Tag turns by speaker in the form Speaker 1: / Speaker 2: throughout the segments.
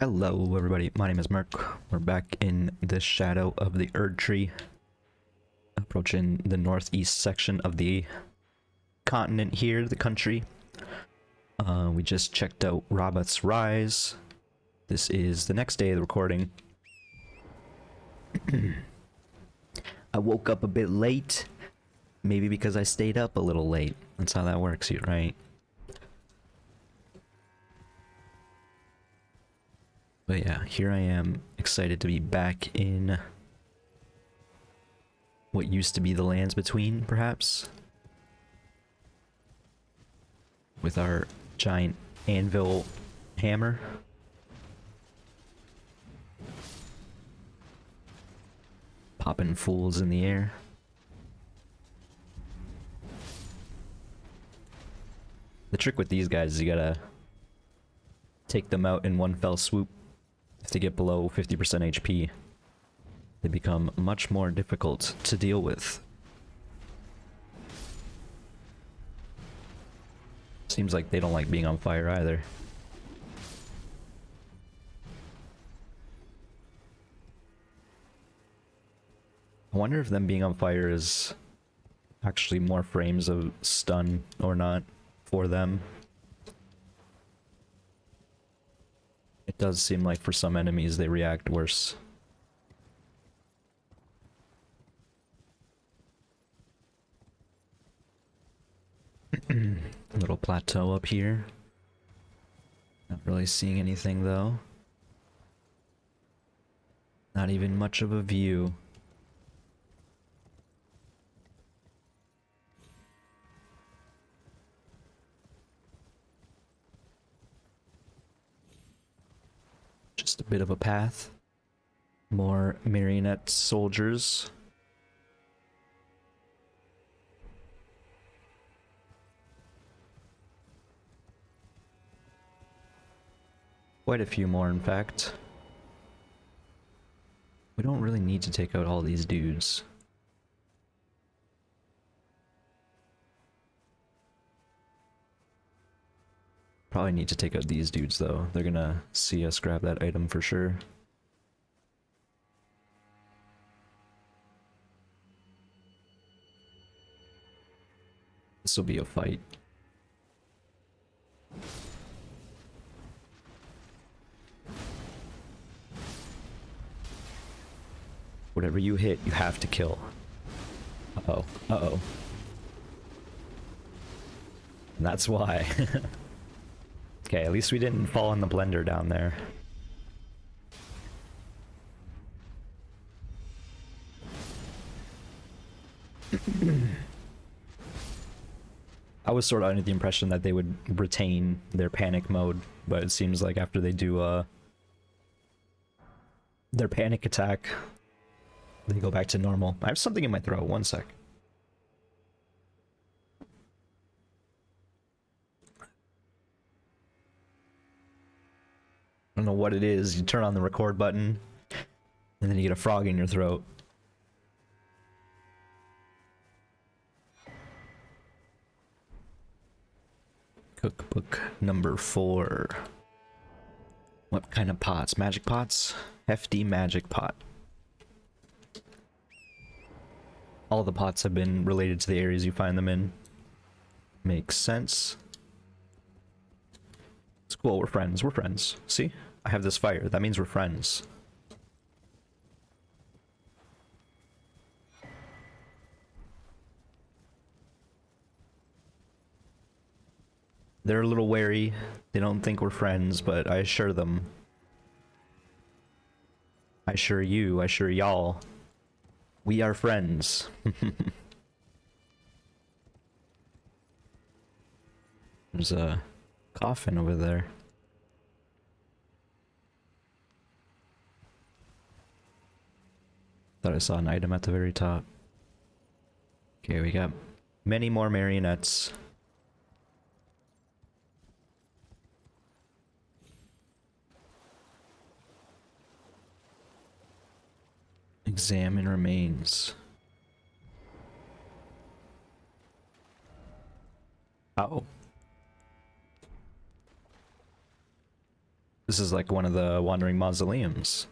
Speaker 1: Hello everybody, my name is Merc. We're back in the shadow of the Erdtree, approaching the northeast section of the continent here, the country. We just checked out Robot's Rise. This is the next day of the recording. I woke up a bit late, maybe because I stayed up a little late. That's how that works, right? But yeah, here I am, excited to be back in what used to be the lands between, perhaps? With our giant anvil hammer. Popping fools in the air. The trick with these guys is you gotta take them out in one fell swoop. If they get below 50% HP, they become much more difficult to deal with. Seems like they don't like being on fire either. I wonder if them being on fire is actually more frames of stun or not for them. It does seem like for some enemies they react worse. Little plateau up here. Not really seeing anything though. Not even much of a view. Just a bit of a path. More marionette soldiers. Quite a few more, in fact. We don't really need to take out all these dudes. Probably need to take out these dudes, though. They're gonna see us grab that item for sure. This will be a fight. Whatever you hit, you have to kill. Uh-oh. Uh-oh. And that's why. Okay, at least we didn't fall in the blender down there. I was sort of under the impression that they would retain their panic mode, but it seems like after they do their panic attack, they go back to normal. I have something in my throat, one sec. I don't know what it is. You turn on the record button, and then you get a frog in your throat. Cookbook number 4. What kind of pots? Magic pots? Hefty magic pot. All the pots have been related to the areas you find them in. Makes sense. It's cool, we're friends, we're friends. See? I have this fire, that means we're friends. They're a little wary, they don't think we're friends, but I assure them. I assure you, I assure y'all. We are friends. There's a coffin over there. Thought I saw an item at the very top. Okay, we got many more marionettes. Examine remains. Oh. This is like one of the wandering mausoleums.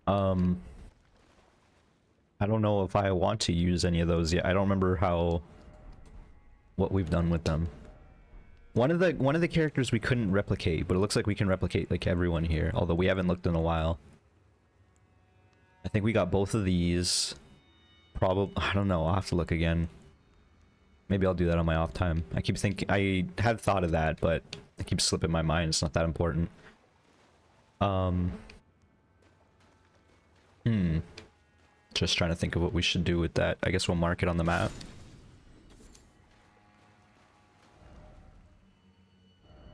Speaker 1: I don't know if I want to use any of those yet. I don't remember what we've done with them. One of the characters we couldn't replicate, but it looks like we can replicate like everyone here, although we haven't looked in a while. I think we got both of these. Probably, I don't know, I'll have to look again. Maybe I'll do that on my off time. I keep thinking, I had thought of that, but it keeps slipping my mind. It's not that important. Just trying to think of what we should do with that. I guess we'll mark it on the map.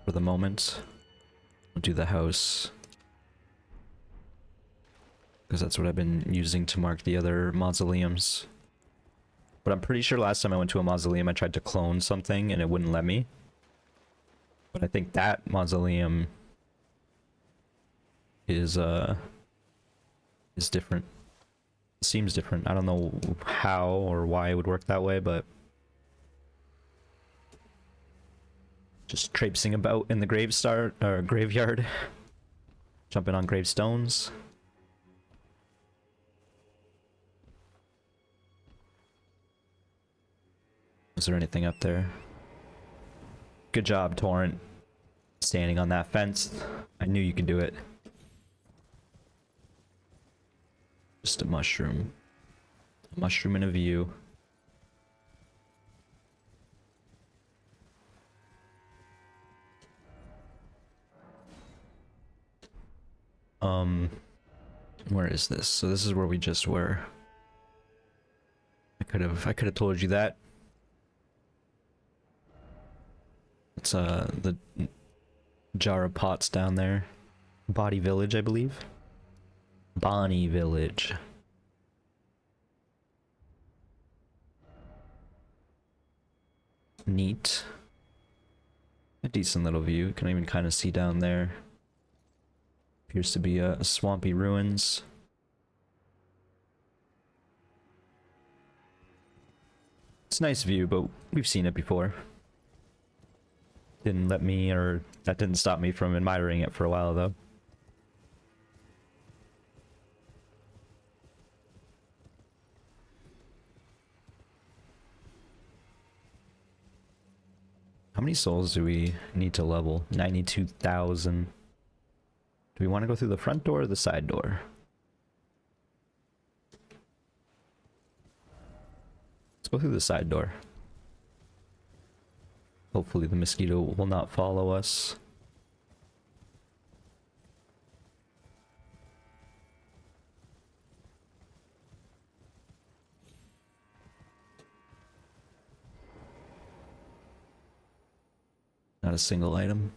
Speaker 1: For the moment. We'll do the house. Because that's what I've been using to mark the other mausoleums. But I'm pretty sure last time I went to a mausoleum I tried to clone something and it wouldn't let me. But I think that mausoleum is different. It seems different. I don't know how or why it would work that way, but just traipsing about in the graveyard, jumping on gravestones. Is there anything up there? Good job, Torrent. Standing on that fence. I knew you could do it. Just a mushroom. A mushroom in a view. Where is this? So this is where we just were. I could have told you that. It's the jar of pots down there. Body Village, I believe. Bonnie Village. Neat. A decent little view. You can even kind of see down there. Appears to be a swampy ruins. It's a nice view, but we've seen it before. Didn't let me, or that didn't stop me from admiring it for a while though. How many souls do we need to level? 92,000. Do we want to go through the front door or the side door? Let's go through the side door. Hopefully the mosquito will not follow us. Not a single item.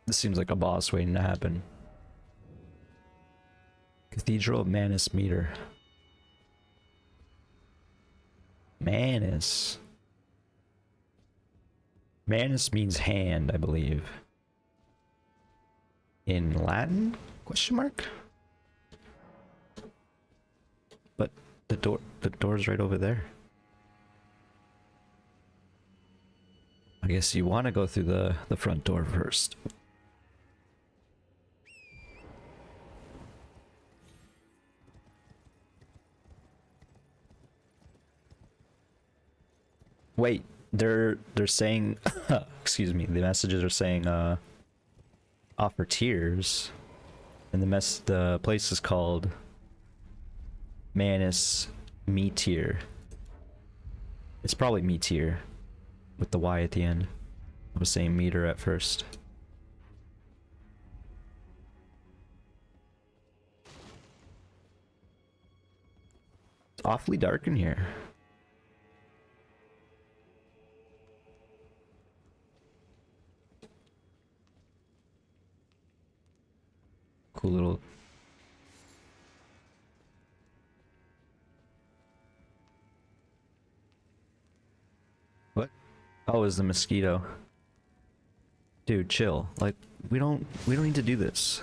Speaker 1: This seems like a boss waiting to happen. Cathedral of Manus meter. Manus. Manus means hand, I believe. In Latin? Question mark? But the door's right over there. I guess you want to go through the front door first. Wait, they're saying excuse me, the messages are saying offer tiers, and the place is called Manus Meteor. It's probably Meteor with the Y at the end. I was saying meter at first. It's awfully dark in here. Cool little. What? Oh, is the mosquito. Dude, chill. Like, we don't need to do this.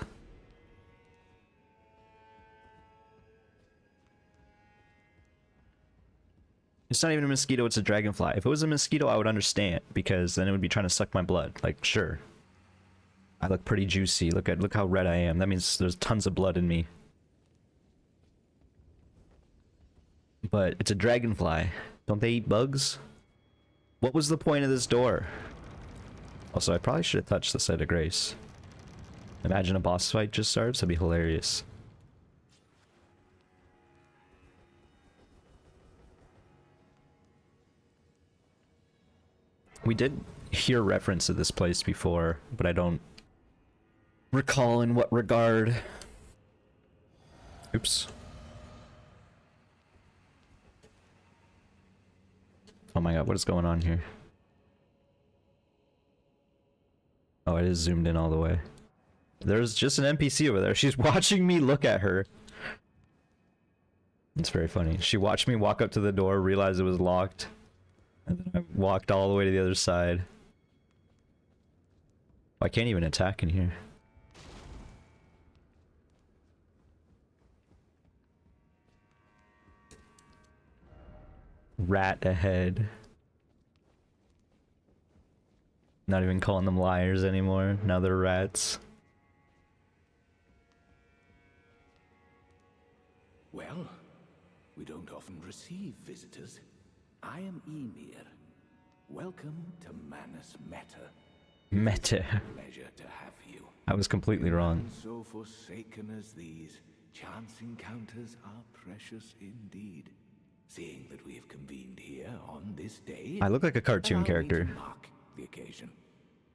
Speaker 1: It's not even a mosquito, it's a dragonfly. If it was a mosquito, I would understand, because then it would be trying to suck my blood. Like, sure. I look pretty juicy. Look how red I am. That means there's tons of blood in me. But it's a dragonfly. Don't they eat bugs? What was the point of this door? Also, I probably should have touched the site of grace. Imagine a boss fight just starts. That'd be hilarious. We did hear reference to this place before, but I don't recall in what regard. Oops. Oh my god, what is going on here? Oh, it is zoomed in all the way. There's just an NPC over there. She's watching me look at her. It's very funny. She watched me walk up to the door, realize it was locked, and then I walked all the way to the other side. I can't even attack in here. Rat ahead. Not even calling them liars anymore. Now they're rats.
Speaker 2: Well, we don't often receive visitors. I am Emir. Welcome to Manus Meta.
Speaker 1: Meta.
Speaker 2: Pleasure to have you.
Speaker 1: I was completely wrong.
Speaker 2: So forsaken as these, chance encounters are precious indeed. Seeing that we have convened here on this day,
Speaker 1: I look like a cartoon
Speaker 2: allow me
Speaker 1: character.
Speaker 2: to mark the occasion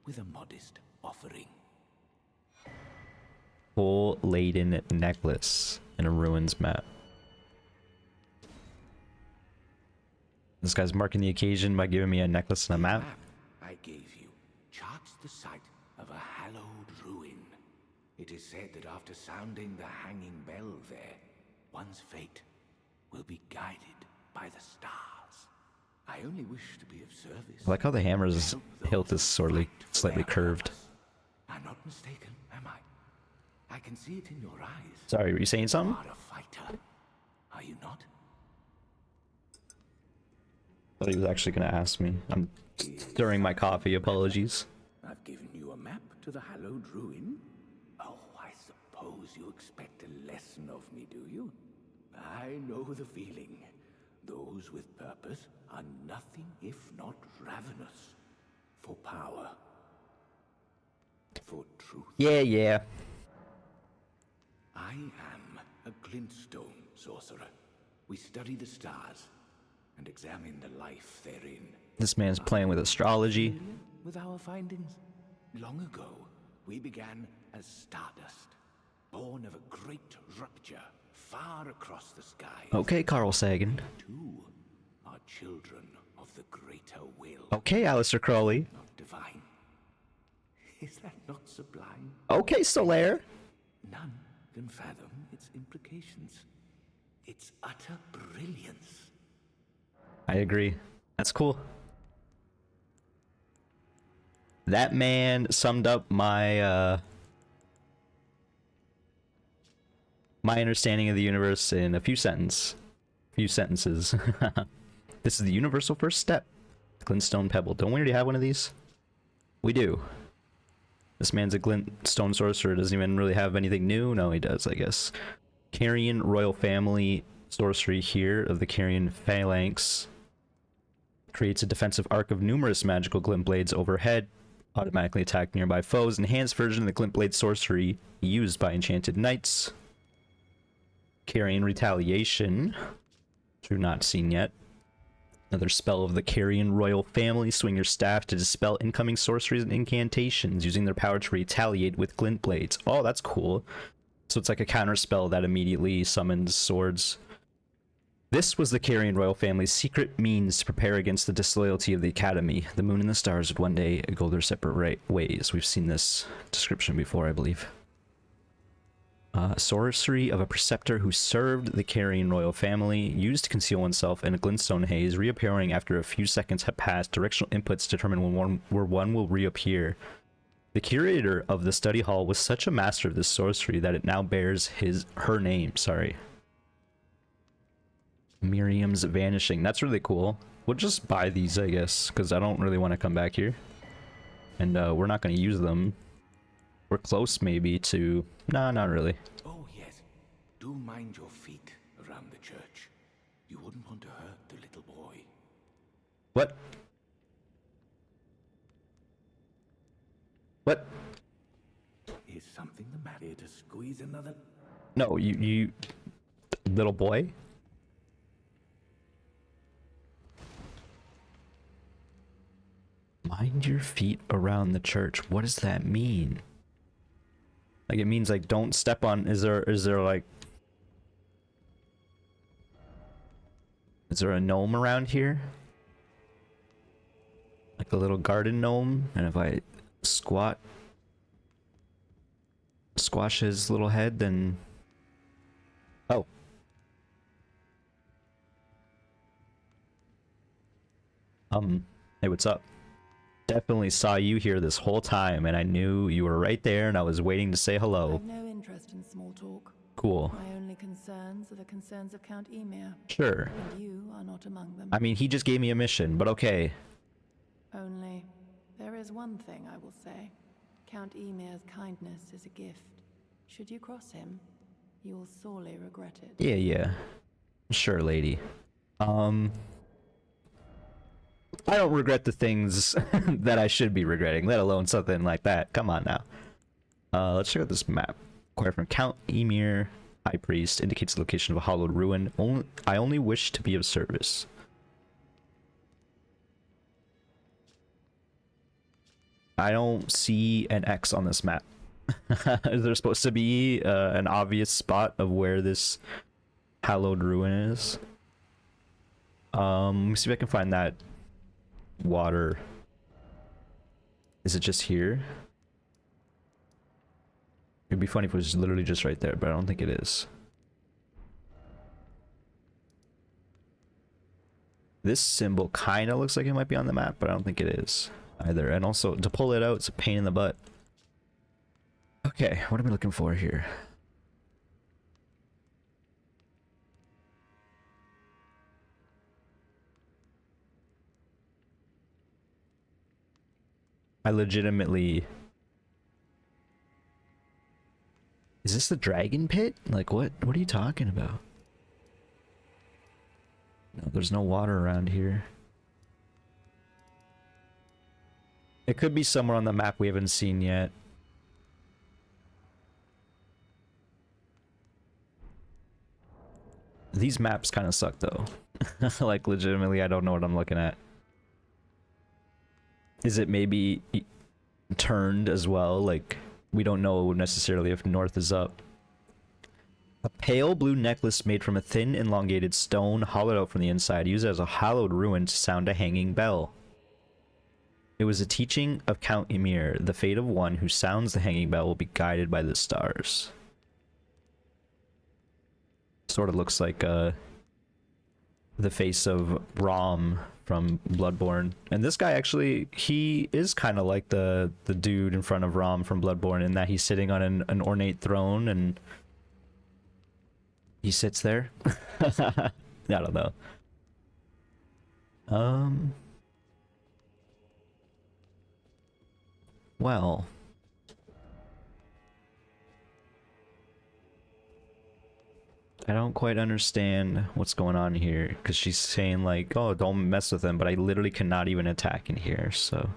Speaker 2: with a modest offering.
Speaker 1: Full laden necklace and a ruins map. This guy's marking the occasion by giving me a necklace and a map.
Speaker 2: I gave you charts the site of a hallowed ruin. It is said that after sounding the hanging bell there, one's fate will be guided by the stars. I only wish to be of service.
Speaker 1: I like how the hammer's hilt is slightly curved.
Speaker 2: I'm not mistaken, am I? I can see it in your eyes.
Speaker 1: Sorry, were you saying something?
Speaker 2: You are a fighter, are you not?
Speaker 1: Thought he was actually gonna ask me. I'm stirring my coffee, apologies.
Speaker 2: I've given you a map to the hallowed ruin. Oh, I suppose you expect a lesson of me, do you? I know the feeling. Those with purpose are nothing if not ravenous. For power. For truth.
Speaker 1: Yeah.
Speaker 2: I am a glintstone sorcerer. We study the stars and examine the life therein.
Speaker 1: This man's playing with astrology.
Speaker 2: With our findings, long ago, we began as stardust, born of a great rupture far across the sky.
Speaker 1: Okay, Carl Sagan.
Speaker 2: Two are children of the greater will.
Speaker 1: Okay, Aleister Crowley.
Speaker 2: Not divine. Is that not sublime?
Speaker 1: Okay, Solaire.
Speaker 2: None can fathom its implications. Its utter brilliance.
Speaker 1: I agree. That's cool. That man summed up my my understanding of the universe in a few sentences. This is the universal first step. Glintstone Pebble. Don't we already have one of these? We do. This man's a glintstone sorcerer. Doesn't even really have anything new. No, he does, I guess. Carrion royal family sorcery here of the Carrion phalanx. Creates a defensive arc of numerous magical glint blades overhead. Automatically attack nearby foes. Enhanced version of the glint blade sorcery used by enchanted knights. Carrion retaliation. Which not seen yet. Another spell of the Carrion royal family. Swing your staff to dispel incoming sorceries and incantations, using their power to retaliate with glint blades. Oh, that's cool. So it's like a counter spell that immediately summons swords. This was the Carrion royal family's secret means to prepare against the disloyalty of the Academy. The moon and the stars would one day go their separate ways. We've seen this description before, I believe. Sorcery of a preceptor who served the Carrion royal family, used to conceal oneself in a glintstone haze, reappearing after a few seconds have passed. Directional inputs determine where one will reappear. The curator of the study hall was such a master of this sorcery that it now bears her name. Sorry. Miriam's vanishing. That's really cool. We'll just buy these, I guess, because I don't really want to come back here. And we're not going to use them. We're close, maybe, to... Nah, not really.
Speaker 2: Oh, yes. Do mind your feet around the church. You wouldn't want to hurt the little boy.
Speaker 1: What? What?
Speaker 2: Is something the matter to squeeze another?
Speaker 1: No, you... Little boy? Mind your feet around the church. What does that mean? Like, it means, like, don't step on... Is there, like... Is there a gnome around here? Like a little garden gnome? And if I squash his little head, then... Oh. Hey, what's up? Definitely saw you here this whole time, and I knew you were right there, and I was waiting to say hello.
Speaker 3: I've no interest in small talk.
Speaker 1: Cool.
Speaker 3: My only concerns are the concerns of Count Emir.
Speaker 1: Sure.
Speaker 3: And you are not among them.
Speaker 1: I mean, he just gave me a mission, but okay.
Speaker 3: Only, there is one thing I will say. Count Emir's kindness is a gift. Should you cross him, you will sorely regret it.
Speaker 1: Yeah. Sure, lady. I don't regret the things that I should be regretting, let alone something like that. Come on now. Let's check out this map. Acquired from Count Emir, High Priest, indicates the location of a hollowed ruin. I only wish to be of service. I don't see an X on this map. Is there supposed to be an obvious spot of where this hallowed ruin is? Let me see if I can find that water. Is it just here? It'd be funny if it was literally just right there, but I don't think it is. This symbol kind of looks like it might be on the map, but I don't think it is either. And also, to pull it out, it's a pain in the butt. Okay, what are we looking for here? I legitimately... Is this the dragon pit? Like, what are you talking about? No, there's no water around here. It could be somewhere on the map we haven't seen yet. These maps kind of suck, though. Like, legitimately, I don't know what I'm looking at. Is it maybe turned as well? Like, we don't know necessarily if north is up. A pale blue necklace made from a thin, elongated stone, hollowed out from the inside, used as a hallowed ruin to sound a hanging bell. It was a teaching of Count Emir. The fate of one who sounds the hanging bell will be guided by the stars. Sort of looks like the face of Rom from Bloodborne. And this guy actually, he is kind of like the dude in front of Rom from Bloodborne in that he's sitting on an ornate throne and he sits there. I don't know. Well, I don't quite understand what's going on here, because she's saying like, oh, don't mess with him, but I literally cannot even attack in here, so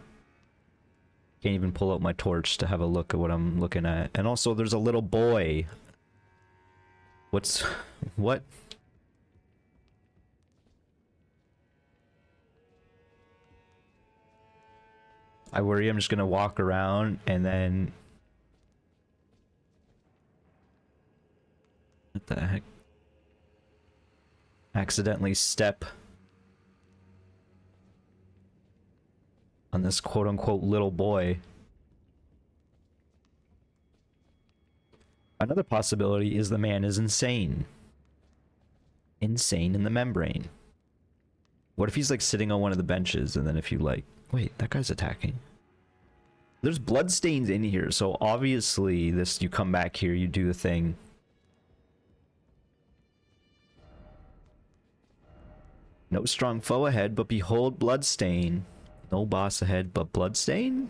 Speaker 1: can't even pull out my torch to have a look at what I'm looking at. And also there's a little boy. What? I worry I'm just gonna walk around and then... What the heck? Accidentally step on this quote-unquote little boy. Another possibility is the man is insane. Insane in the membrane. What if he's like sitting on one of the benches and then if you like... Wait, that guy's attacking. There's bloodstains in here, so obviously this, you come back here, you do the thing. No strong foe ahead, but behold bloodstain. No boss ahead, but bloodstain?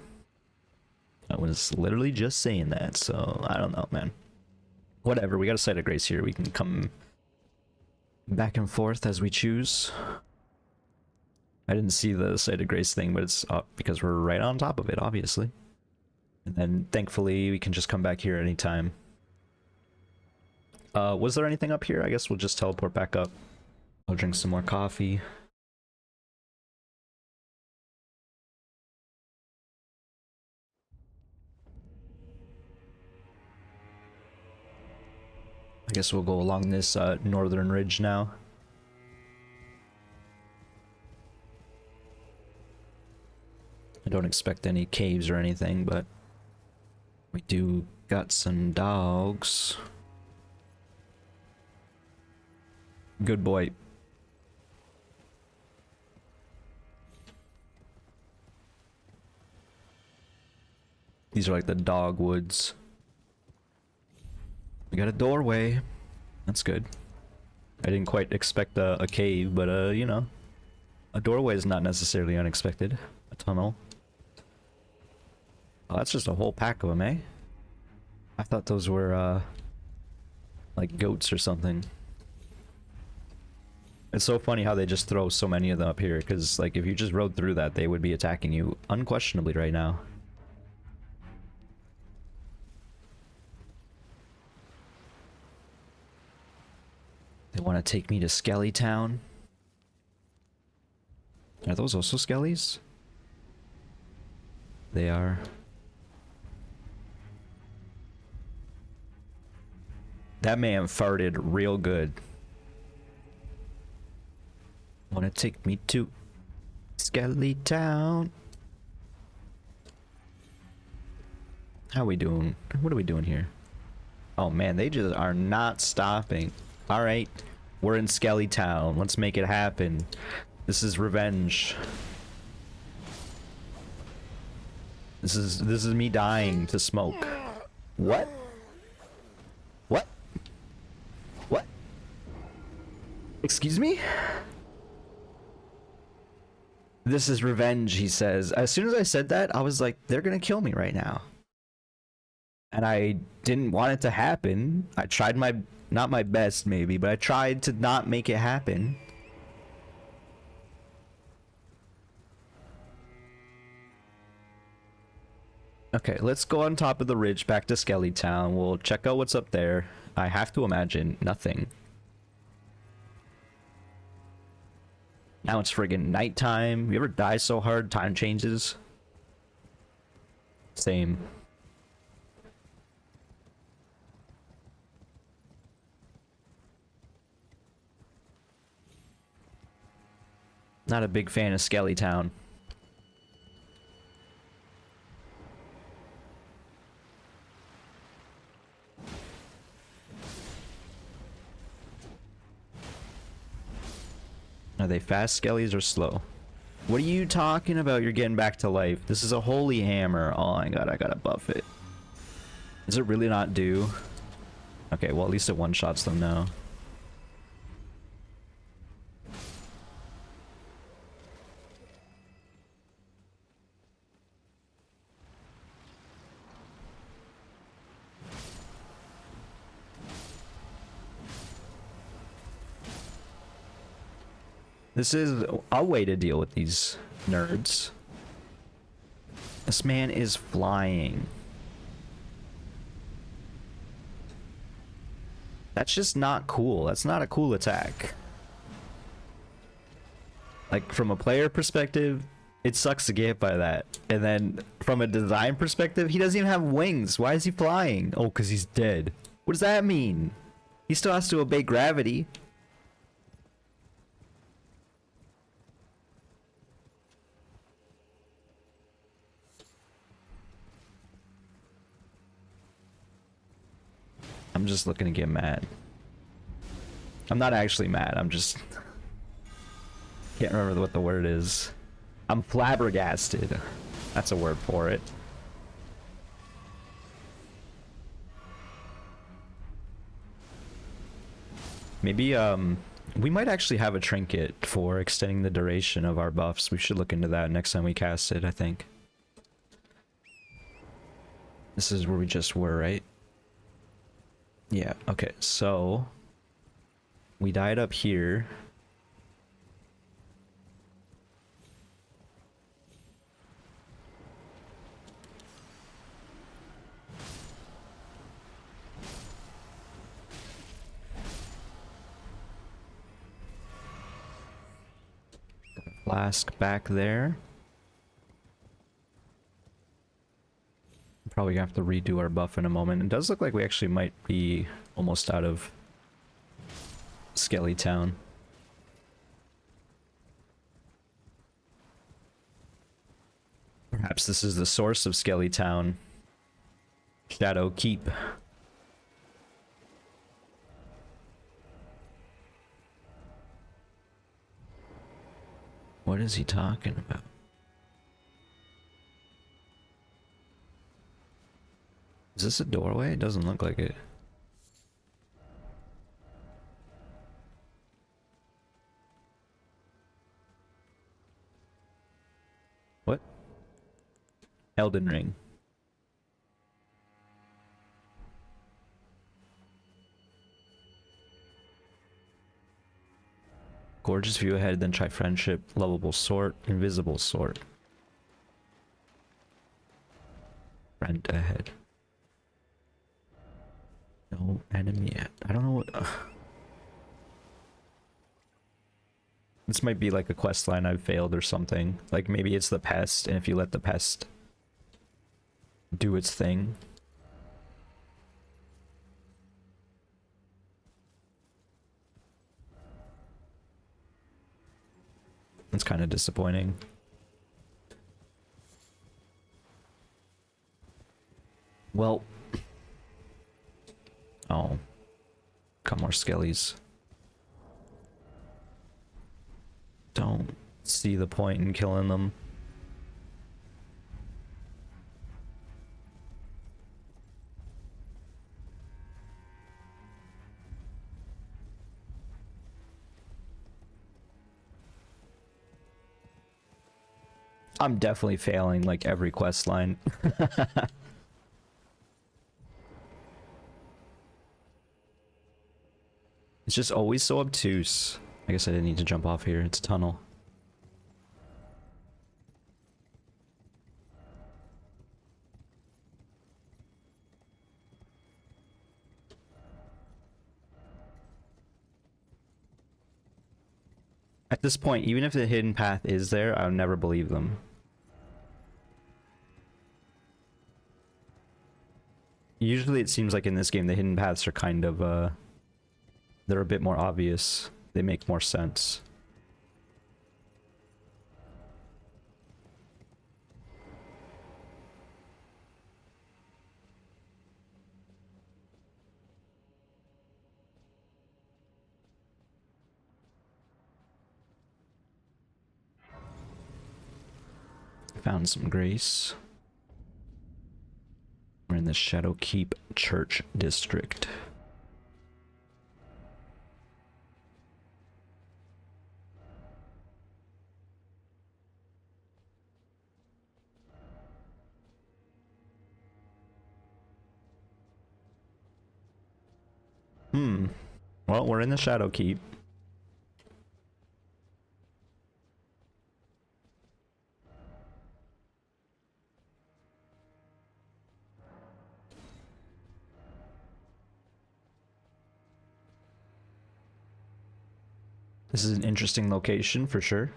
Speaker 1: I was literally just saying that, so I don't know, man. Whatever, we got a site of grace here. We can come back and forth as we choose. I didn't see the site of grace thing, but it's up because we're right on top of it, obviously. And then thankfully we can just come back here anytime. Was there anything up here? I guess we'll just teleport back up. I'll drink some more coffee. I guess we'll go along this northern ridge now. I don't expect any caves or anything, but we do got some dogs. Good boy. These are like the dogwoods. We got a doorway. That's good. I didn't quite expect a cave, but you know, a doorway is not necessarily unexpected. A tunnel. Oh, that's just a whole pack of them, eh? I thought those were like goats or something. It's so funny how they just throw so many of them up here, because like if you just rode through that, they would be attacking you unquestionably right now. They want to take me to Skelly Town. Are those also Skellies? They are. That man farted real good. Want to take me to Skelly Town? How we doing? What are we doing here? Oh man, they just are not stopping. All right, we're in Skelly Town. Let's make it happen. This is revenge. This is me dying to smoke. What? What? What? Excuse me? This is revenge, he says. As soon as I said that, I was like, they're gonna kill me right now. And I didn't want it to happen. I tried my, not my best maybe, but I tried to not make it happen. Okay, let's go on top of the ridge back to Skelly Town. We'll check out what's up there. I have to imagine nothing. Now it's friggin' nighttime. You ever die so hard time changes? Same. Not a big fan of Skelly Town. Are they fast skellies or slow? What are you talking about? You're getting back to life. This is a holy hammer. Oh my god, I gotta buff it. Is it really not due? Okay, well at least it one-shots them now. This is a way to deal with these nerds. This man is flying. That's just not cool. That's not a cool attack. Like, from a player perspective, it sucks to get hit by that. And then, from a design perspective, he doesn't even have wings. Why is he flying? Oh, because he's dead. What does that mean? He still has to obey gravity. I'm just looking to get mad. I'm not actually mad. I'm just... can't remember what the word is. I'm flabbergasted. That's a word for it. Maybe We might actually have a trinket for extending the duration of our buffs. We should look into that next time we cast it, I think. This is where we just were, right? Yeah, okay, so we died up here. Flask back there. Probably gonna have to redo our buff in a moment. It does look like we actually might be almost out of Skelly Town. Perhaps this is the source of Skelly Town. Shadow Keep. What is he talking about? Is this a doorway? It doesn't look like it. What? Elden Ring. Gorgeous view ahead, then try friendship, lovable sort, invisible sort. Friend ahead. No enemy yet. I don't know what... This might be like a quest line I've failed or something. Like maybe it's the pest, and if you let the pest do its thing. It's kind of disappointing. Well... Oh. Got more skellies. Don't see the point in killing them. I'm definitely failing like every quest line. It's just always so obtuse. I guess I didn't need to jump off here. It's a tunnel. At this point, even if the hidden path is there, I'll never believe them. Usually it seems like in this game the hidden paths are kind of, they're a bit more obvious. They make more sense. Found some grace. We're in the Shadow Keep Church District. Well, we're in the Shadow Keep. This is an interesting location for sure.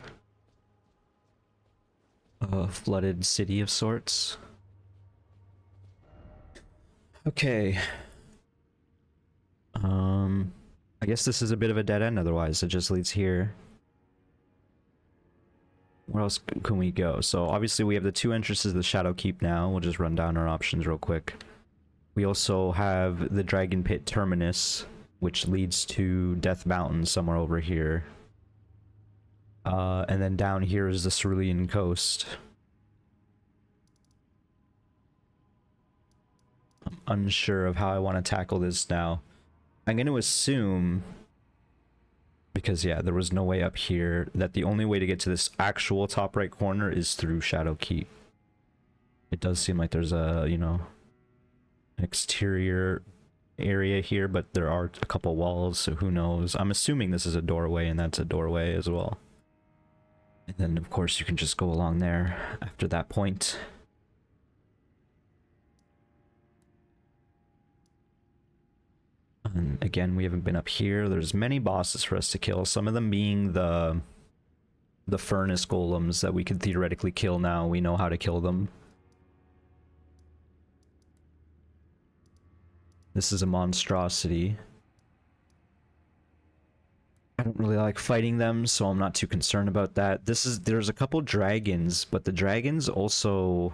Speaker 1: A flooded city of sorts. Okay. I guess this is a bit of a dead end otherwise. It just leads here. Where else can we go? So obviously we have the two entrances to the Shadow Keep now. We'll just run down our options real quick. We also have the Dragon Pit Terminus, which leads to Death Mountain somewhere over here. And then down here is the Cerulean Coast. I'm unsure of how I want to tackle this now. I'm going to assume Because yeah, there was no way up here. That the only way to get to this actual top right corner is through Shadow Keep. It does seem like there's a, you know, exterior area here, but there are a couple walls, so who knows. I'm assuming this is a doorway, and that's a doorway as well. And then of course you can just go along there after that point. And again, we haven't been up here. There's many bosses for us to kill, some of them being the furnace golems that we could theoretically kill now. We know how to kill them. This is a monstrosity. I don't really like fighting them, so I'm not too concerned about that. There's a couple dragons, but the dragons also...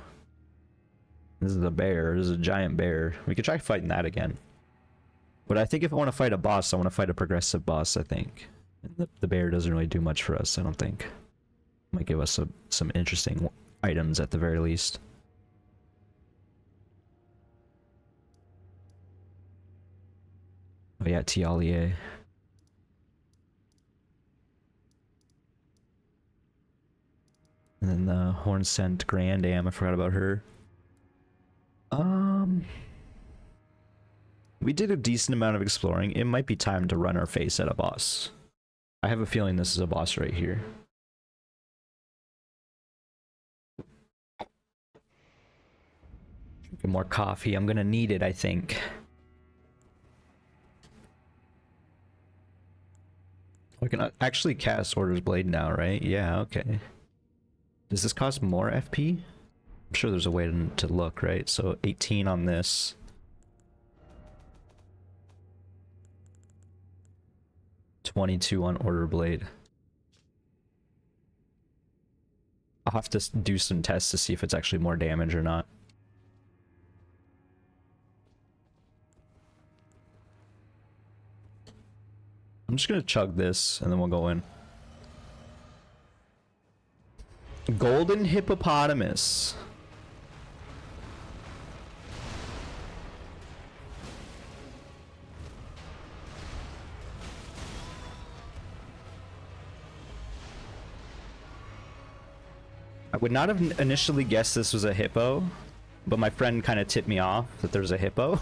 Speaker 1: This is a bear. This is a giant bear. We could try fighting that again. But I think if I want to fight a boss, I want to fight a progressive boss, I think. And the bear doesn't really do much for us, I don't think. Might give us some interesting items at the very least. Oh yeah, Tialier. And then the Horn Scent Grand Am, I forgot about her. We did a decent amount of exploring. It might be time to run our face at a boss. I have a feeling this is a boss right here. Drinking more coffee. I'm gonna need it, I think. I can actually cast Order's Blade now, right? Yeah, okay. Does this cost more FP? I'm sure there's a way to look, right? So 18 on this. $22 on Order Blade. I'll have to do some tests to see if it's actually more damage or not. I'm just gonna chug this and then we'll go in. Golden Hippopotamus. I would not have initially guessed this was a hippo, but my friend kind of tipped me off that there's a hippo.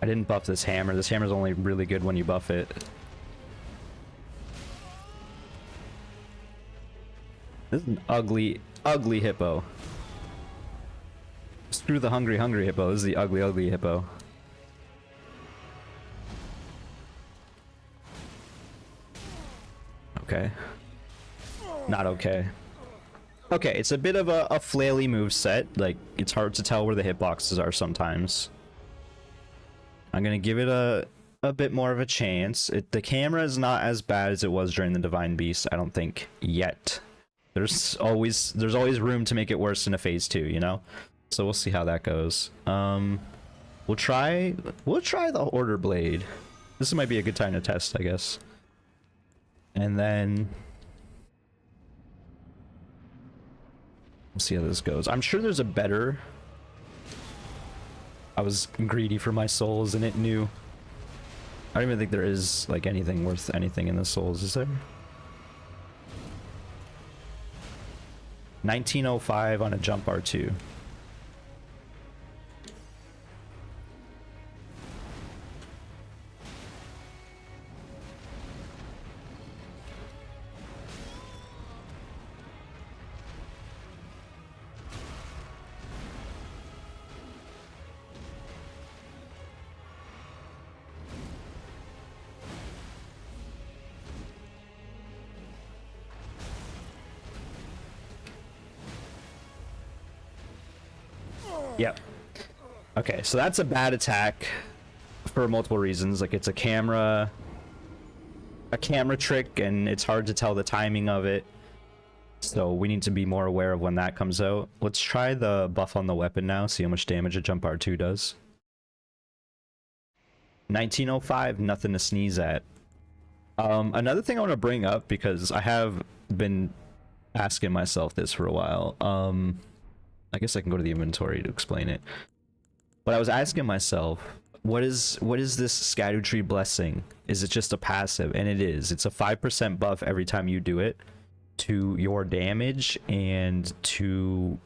Speaker 1: I didn't buff this hammer. This hammer's only really good when you buff it. This is an ugly, ugly hippo. Screw the hungry, hungry hippo. This is the ugly, ugly hippo. Okay. Not okay. Okay, it's a bit of a flaily moveset. Like, it's hard to tell where the hitboxes are sometimes. I'm gonna give it a bit more of a chance. The camera is not as bad as it was during the Divine Beast, I don't think, yet. There's always room to make it worse in a phase 2, you know? So we'll see how that goes. We'll try the Order Blade. This might be a good time to test, I guess. And then we'll see how this goes. I'm sure there's a better... I was greedy for my souls and it knew. I don't even think there is like anything worth anything in the souls, is there? 1905 on a jump R2. Yep. Okay, so that's a bad attack for multiple reasons. Like, it's a camera trick, and it's hard to tell the timing of it. So we need to be more aware of when that comes out. Let's try the buff on the weapon now, see how much damage a jump R2 does. 1905, nothing to sneeze at. Another thing I want to bring up, because I have been asking myself this for a while. I guess I can go to the inventory to explain it. But I was asking myself, what is this Erdtree blessing? Is it just a passive? And it is. It's a 5% buff every time you do it to your damage and to,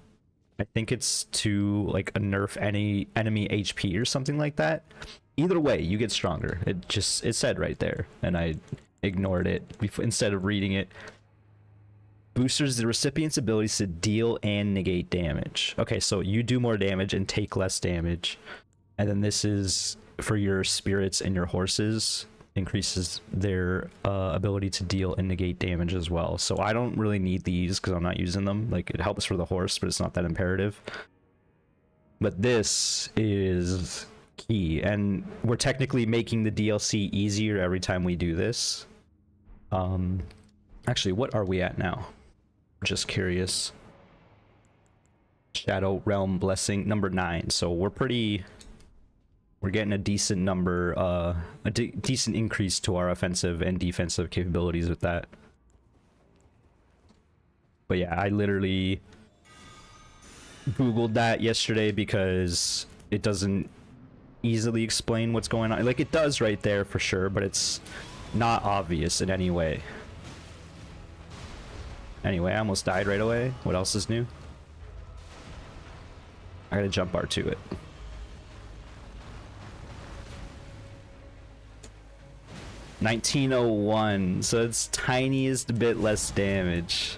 Speaker 1: I think it's to like a nerf any enemy HP or something like that. Either way, you get stronger. It said right there, and I ignored it instead of reading it. Boosters the recipient's abilities to deal and negate damage. Okay, so you do more damage and take less damage. And then this is for your spirits and your horses. Increases their ability to deal and negate damage as well. So I don't really need these because I'm not using them. Like, it helps for the horse, but it's not that imperative. But this is key. And we're technically making the DLC easier every time we do this. Actually, what are we at now? Just curious. Shadow Realm Blessing number 9. So we're getting a decent number, a decent increase to our offensive and defensive capabilities with that. But yeah, I literally Googled that yesterday because it doesn't easily explain what's going on. Like, it does right there for sure, but it's not obvious in any way. Anyway, I almost died right away. What else is new? I gotta jump R2 it. $1901, so it's tiniest bit less damage.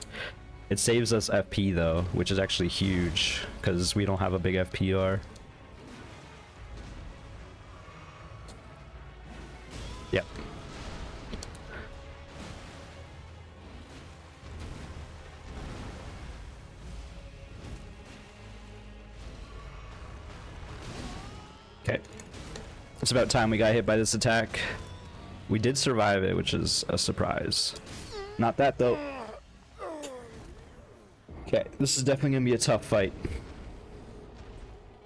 Speaker 1: It saves us FP though, which is actually huge because we don't have a big FPR. Yep. Okay. It's about time we got hit by this attack. We did survive it, which is a surprise. Not that, though. Okay, this is definitely going to be a tough fight.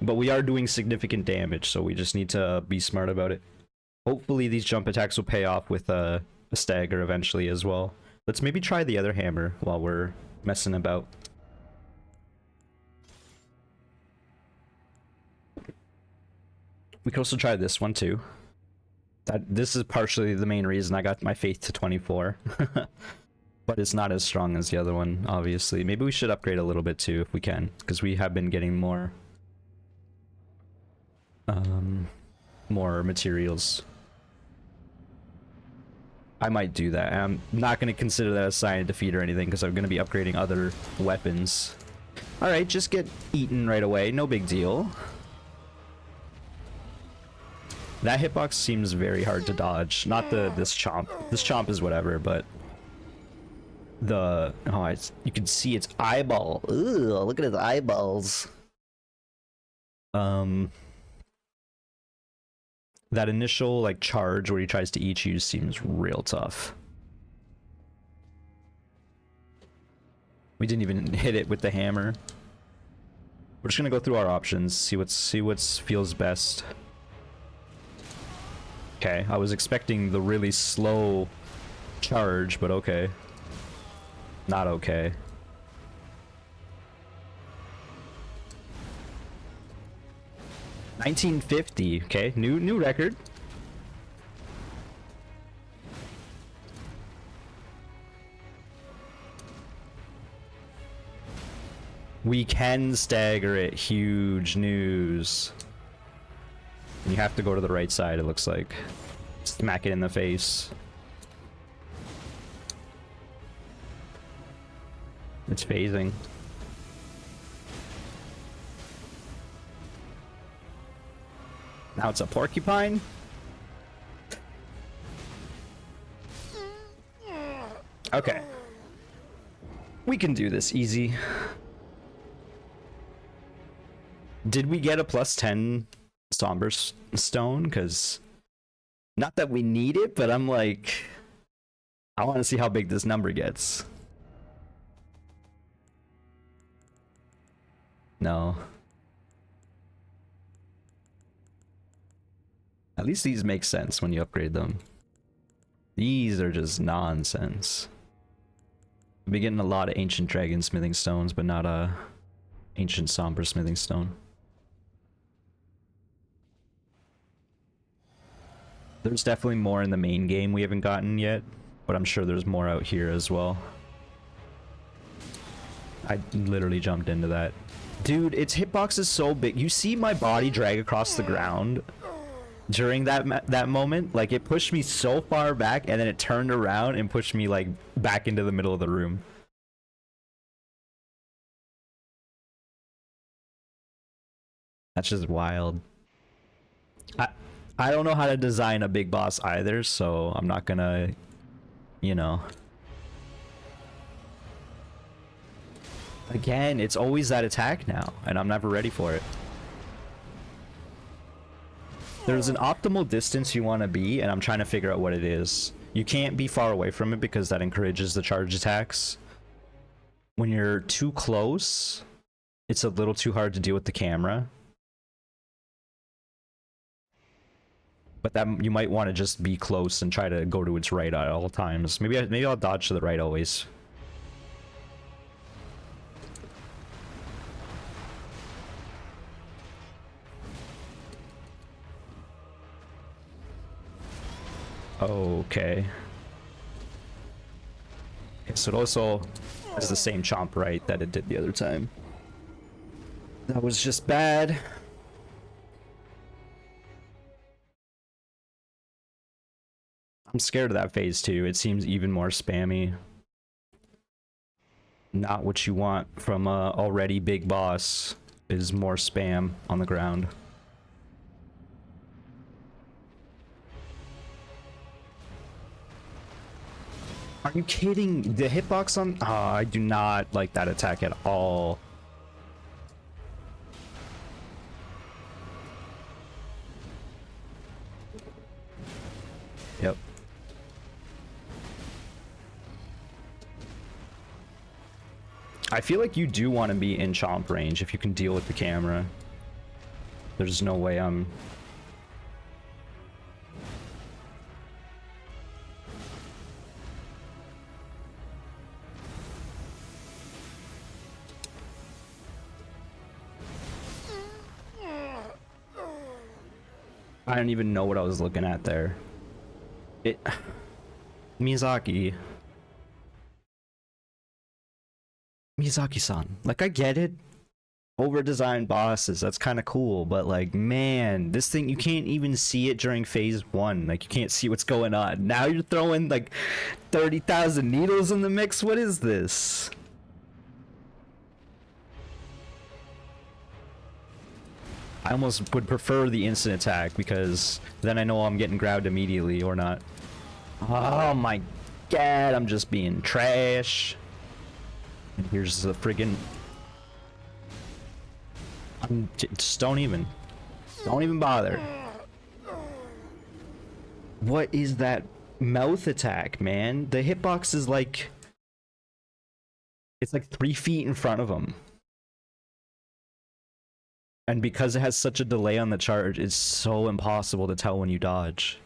Speaker 1: But we are doing significant damage, so we just need to be smart about it. Hopefully these jump attacks will pay off with a stagger eventually as well. Let's maybe try the other hammer while we're messing about. We could also try this one too. This is partially the main reason I got my faith to 24. But it's not as strong as the other one, obviously. Maybe we should upgrade a little bit too if we can, because we have been getting more materials. I might do that. I'm not going to consider that a sign of defeat or anything because I'm going to be upgrading other weapons. Alright, just get eaten right away. No big deal. That hitbox seems very hard to dodge. Not this chomp. This chomp is whatever, but you can see its eyeball. Ugh, look at his eyeballs. That initial like charge where he tries to eat you seems real tough. We didn't even hit it with the hammer. We're just gonna go through our options, see what feels best. Okay, I was expecting the really slow charge, but okay. Not okay. $19.50, okay, new record. We can stagger it, huge news. You have to go to the right side, it looks like. Smack it in the face. It's phasing. Now it's a porcupine? Okay. We can do this easy. Did we get a +10 Somber Stone? Because not that we need it, but I'm like, I want to see how big this number gets. No. At least these make sense when you upgrade them. These are just nonsense. I've been getting a lot of ancient dragon smithing stones, but not a ancient somber smithing stone. There's definitely more in the main game we haven't gotten yet, but I'm sure there's more out here as well. I literally jumped into that. Dude, its hitbox is so big. You see my body drag across the ground during that moment? Like, it pushed me so far back, and then it turned around and pushed me, like, back into the middle of the room. That's just wild. I don't know how to design a big boss either, so I'm not gonna, you know. Again, it's always that attack now, and I'm never ready for it. There's an optimal distance you want to be, and I'm trying to figure out what it is. You can't be far away from it because that encourages the charge attacks. When you're too close, it's a little too hard to deal with the camera. But that you might want to just be close and try to go to its right at all times. Maybe I'll dodge to the right always. Okay. So it also has the same chomp right that it did the other time. That was just bad. I'm scared of that phase too. It seems even more spammy. Not what you want from a already big boss, is more spam on the ground. Are you kidding? The hitbox on... Oh, I do not like that attack at all. Yep. I feel like you do want to be in chomp range if you can deal with the camera. There's no way I'm... I don't even know what I was looking at there. Miyazaki. Miyazaki-san. Like, I get it. Over-designed bosses, that's kind of cool, but like, man, this thing, you can't even see it during phase 1. Like, you can't see what's going on. Now you're throwing like 30,000 needles in the mix? What is this? I almost would prefer the instant attack because then I know I'm getting grabbed immediately or not. Oh my god, I'm just being trash. And here's the friggin'... Just don't even bother. What is that mouth attack, man? The hitbox is like... It's like 3 feet in front of him. And because it has such a delay on the charge, it's so impossible to tell when you dodge.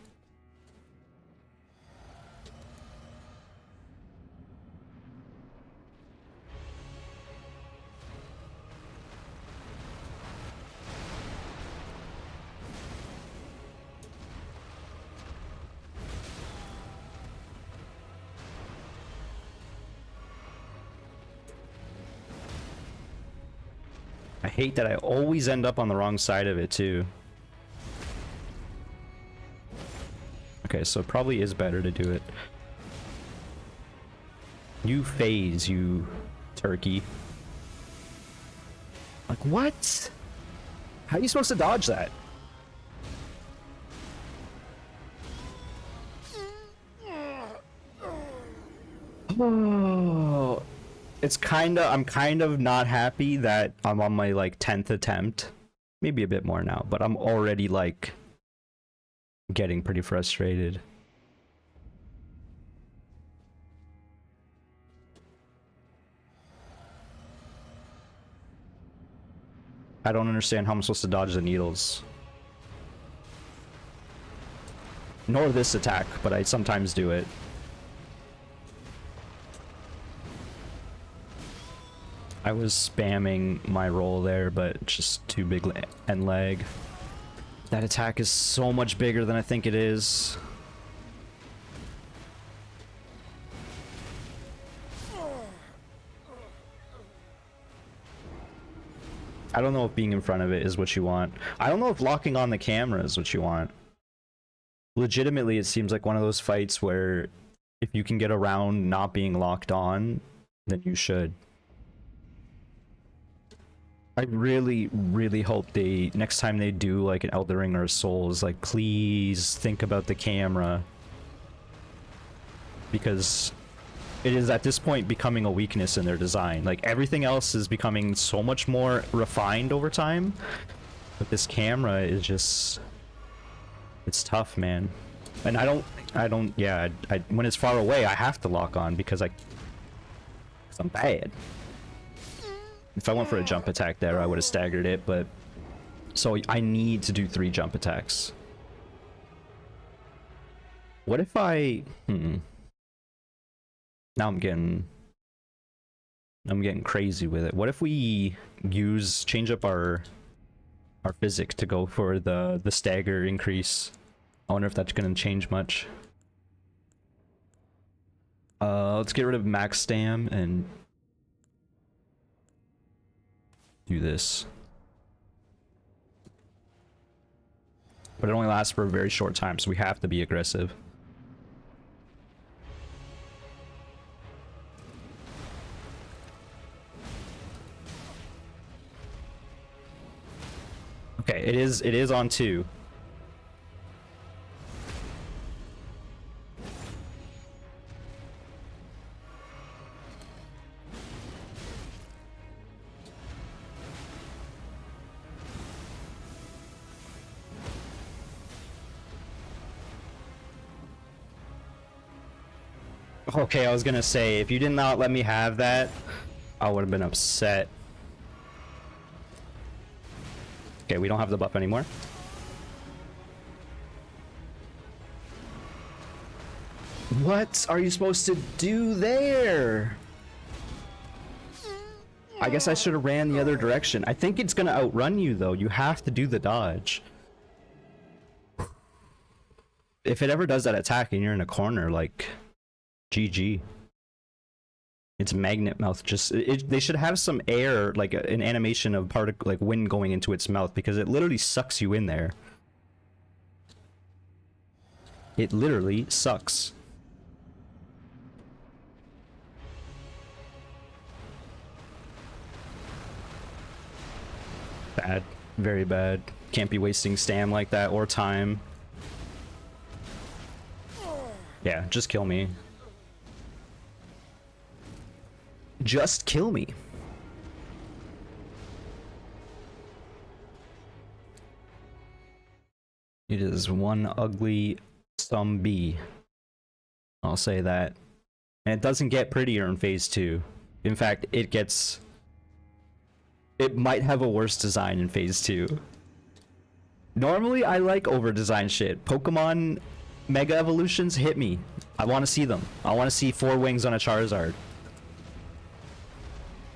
Speaker 1: I hate that I always end up on the wrong side of it too. Okay, so it probably is better to do it. You phase, you turkey. Like, what? How are you supposed to dodge that? Oh, I'm kind of not happy that I'm on my like 10th attempt. Maybe a bit more now, but I'm already like getting pretty frustrated. I don't understand how I'm supposed to dodge the needles. Nor this attack, but I sometimes do it. I was spamming my roll there, but just too big and lag. That attack is so much bigger than I think it is. I don't know if being in front of it is what you want. I don't know if locking on the camera is what you want. Legitimately, it seems like one of those fights where if you can get around not being locked on, then you should. I really, really hope they, next time they do like an Elden Ring or a Souls, like please think about the camera. Because it is at this point becoming a weakness in their design. Like everything else is becoming so much more refined over time. But this camera is just, it's tough, man. And yeah, when it's far away, I have to lock on because I'm bad. If I went for a jump attack there, I would have staggered it, but... So I need to do 3 jump attacks. What if I... Now I'm getting crazy with it. What if we change up our physics to go for the stagger increase? I wonder if that's gonna change much. Let's get rid of max stam and do this. But it only lasts for a very short time, so we have to be aggressive. Okay, it is on 2. Okay, I was gonna say, if you did not let me have that, I would have been upset. Okay, we don't have the buff anymore. What are you supposed to do there? I guess I should have ran the other direction. I think it's gonna outrun you, though. You have to do the dodge. If it ever does that attack and you're in a corner, like... GG. It's magnet mouth. Just they should have some air, like an animation of particle, like wind going into its mouth, because it literally sucks you in there. It literally sucks. Bad. Very bad. Can't be wasting stam like that or time. Yeah, just kill me. Just kill me. It is one ugly zombie. I'll say that. And it doesn't get prettier in phase 2. In fact, it might have a worse design in phase 2. Normally, I like over-designed shit. Pokemon Mega Evolutions hit me. I want to see them. I want to see 4 wings on a Charizard.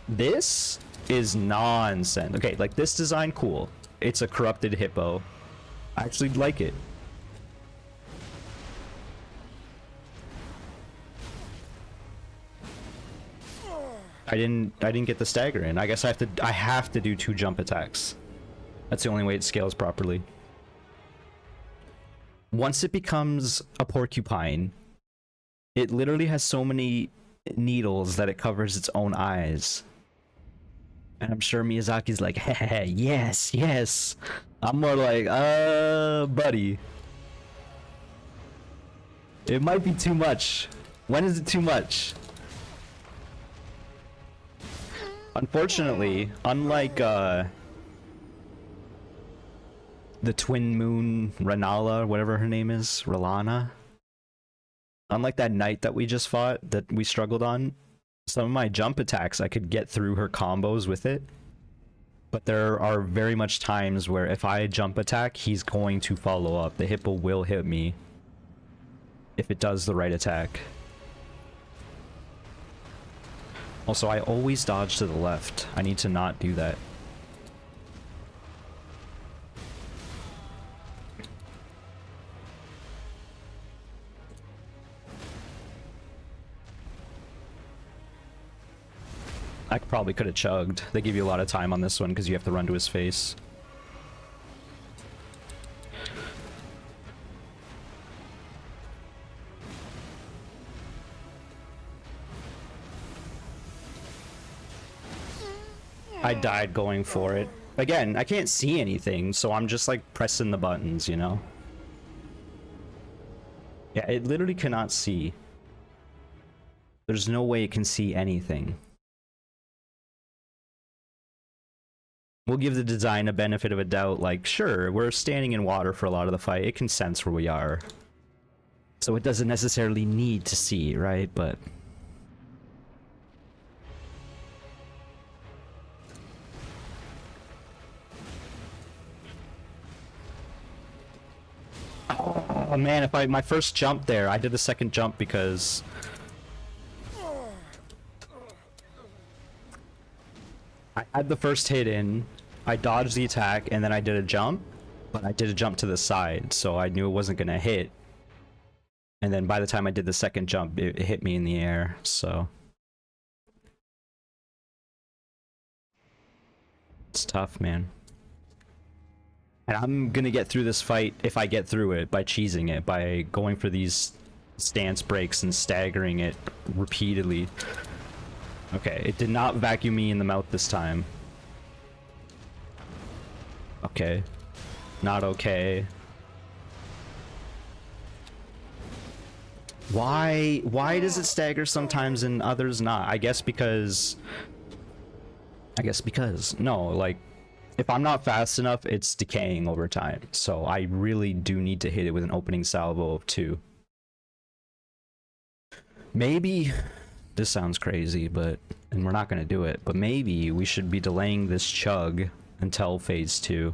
Speaker 1: This is nonsense. Okay, like this design, cool. It's a corrupted hippo. I actually like it. I didn't get the stagger in. I guess I have to do 2 jump attacks. That's the only way it scales properly. Once it becomes a porcupine, it literally has so many needles that it covers its own eyes. And I'm sure Miyazaki's like, hey, yes, yes. I'm more like, buddy. It might be too much. When is it too much? Unfortunately, unlike, the twin moon Renala, whatever her name is, Relana. Unlike that knight that we just fought, that we struggled on, some of my jump attacks I could get through her combos with it. But there are very much times where if I jump attack, he's going to follow up. The hippo will hit me if it does the right attack. Also, I always dodge to the left. I need to not do that. I probably could have chugged. They give you a lot of time on this one because you have to run to his face. I died going for it. Again, I can't see anything, so I'm just like pressing the buttons, you know? Yeah, it literally cannot see. There's no way it can see anything. We'll give the design a benefit of a doubt, like, sure, we're standing in water for a lot of the fight. It can sense where we are. So it doesn't necessarily need to see, right? But... oh man, if my first jump there, I did the second jump because... I had the first hit in, I dodged the attack, and then I did a jump, but I did a jump to the side, so I knew it wasn't gonna hit. And then by the time I did the second jump, it hit me in the air, so... It's tough, man. And I'm gonna get through this fight, if I get through it, by cheesing it, by going for these stance breaks and staggering it repeatedly. Okay, it did not vacuum me in the mouth this time. Okay. Not okay. Why does it stagger sometimes and others not? I guess because... No, like, if I'm not fast enough, it's decaying over time. So I really do need to hit it with an opening salvo of 2. Maybe... This sounds crazy, but... And we're not gonna do it, but maybe we should be delaying this chug until phase 2.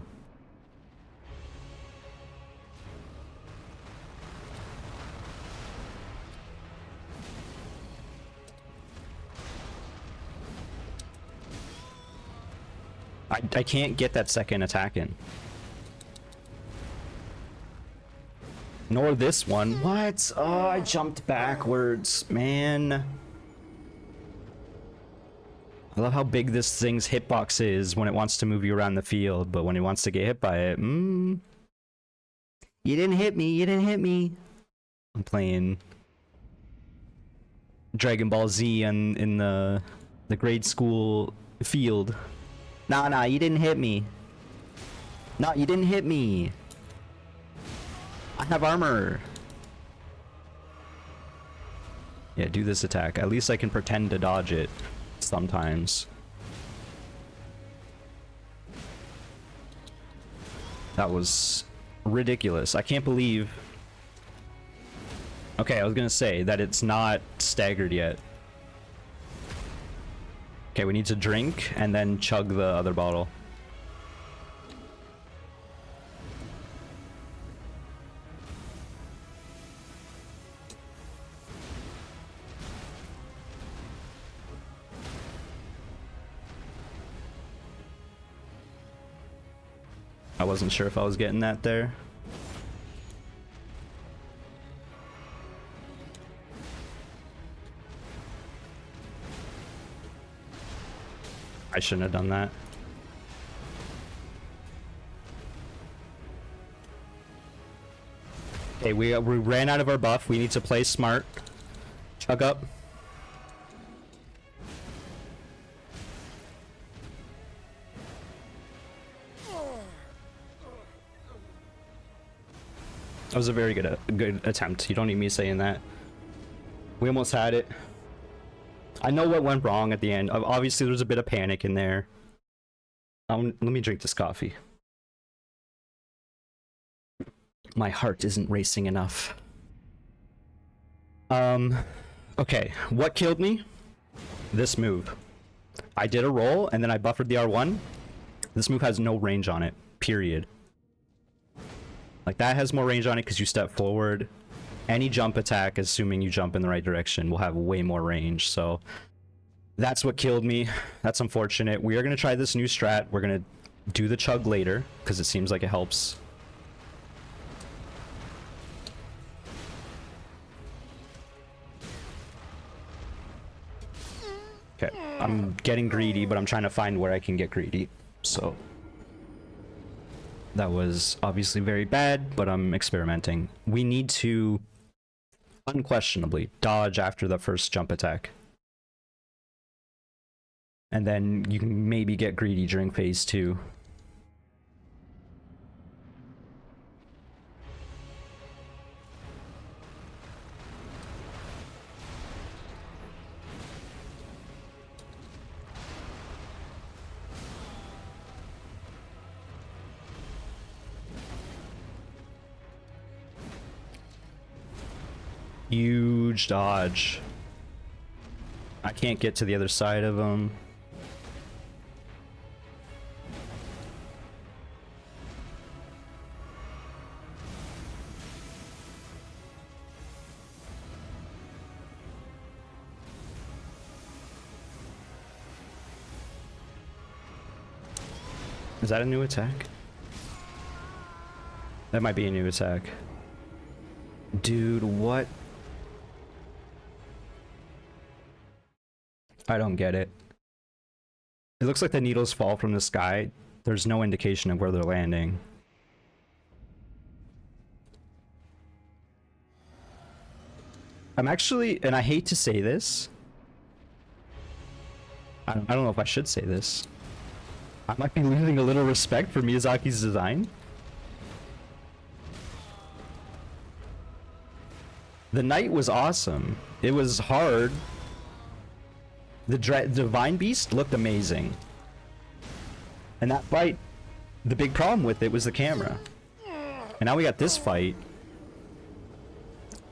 Speaker 1: I can't get that second attack in. Nor this one. What? Oh, I jumped backwards, man. I love how big this thing's hitbox is when it wants to move you around the field, but when it wants to get hit by it, You didn't hit me, you didn't hit me. I'm playing Dragon Ball Z in the grade school field. Nah, you didn't hit me. No, you didn't hit me. I have armor. Yeah, do this attack. At least I can pretend to dodge it sometimes. That was ridiculous. I can't believe... Okay, I was gonna say that it's not staggered yet. Okay, we need to drink and then chug the other bottle. I wasn't sure if I was getting that there. I shouldn't have done that. Okay, we ran out of our buff. We need to play smart. Chug up. That was a very good attempt. You don't need me saying that. We almost had it. I know what went wrong at the end. Obviously, there was a bit of panic in there. Let me drink this coffee. My heart isn't racing enough. Okay. What killed me? This move. I did a roll, and then I buffered the R1. This move has no range on it. Period. Like, that has more range on it because you step forward. Any jump attack, assuming you jump in the right direction, will have way more range, so... That's what killed me. That's unfortunate. We are going to try this new strat. We're going to do the chug later because it seems like it helps. Okay, I'm getting greedy, but I'm trying to find where I can get greedy. So that was obviously very bad, but I'm experimenting. We need to unquestionably dodge after the first jump attack. And then you can maybe get greedy during phase 2. Huge dodge. I can't get to the other side of him. Is that a new attack? That might be a new attack. Dude, what? I don't get it. It looks like the needles fall from the sky. There's no indication of where they're landing. I'm actually, and I hate to say this, I don't know if I should say this. I might be losing a little respect for Miyazaki's design. The knight was awesome. It was hard. The Divine Beast looked amazing. And that fight, the big problem with it was the camera. And now we got this fight.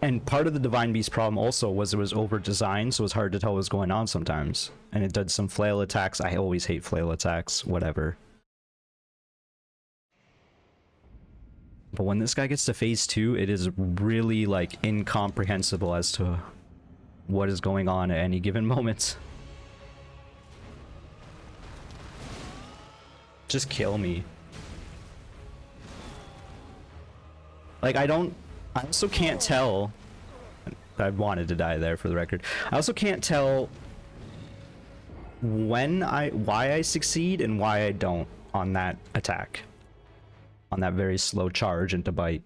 Speaker 1: And part of the Divine Beast problem also was it was over-designed, so it was hard to tell what was going on sometimes. And it did some flail attacks. I always hate flail attacks, whatever. But when this guy gets to phase 2, it is really, like, incomprehensible as to what is going on at any given moment. Just kill me. Like, I also can't tell. I wanted to die there for the record. I also can't tell why I succeed and why I don't on that attack. On that very slow charge into bite.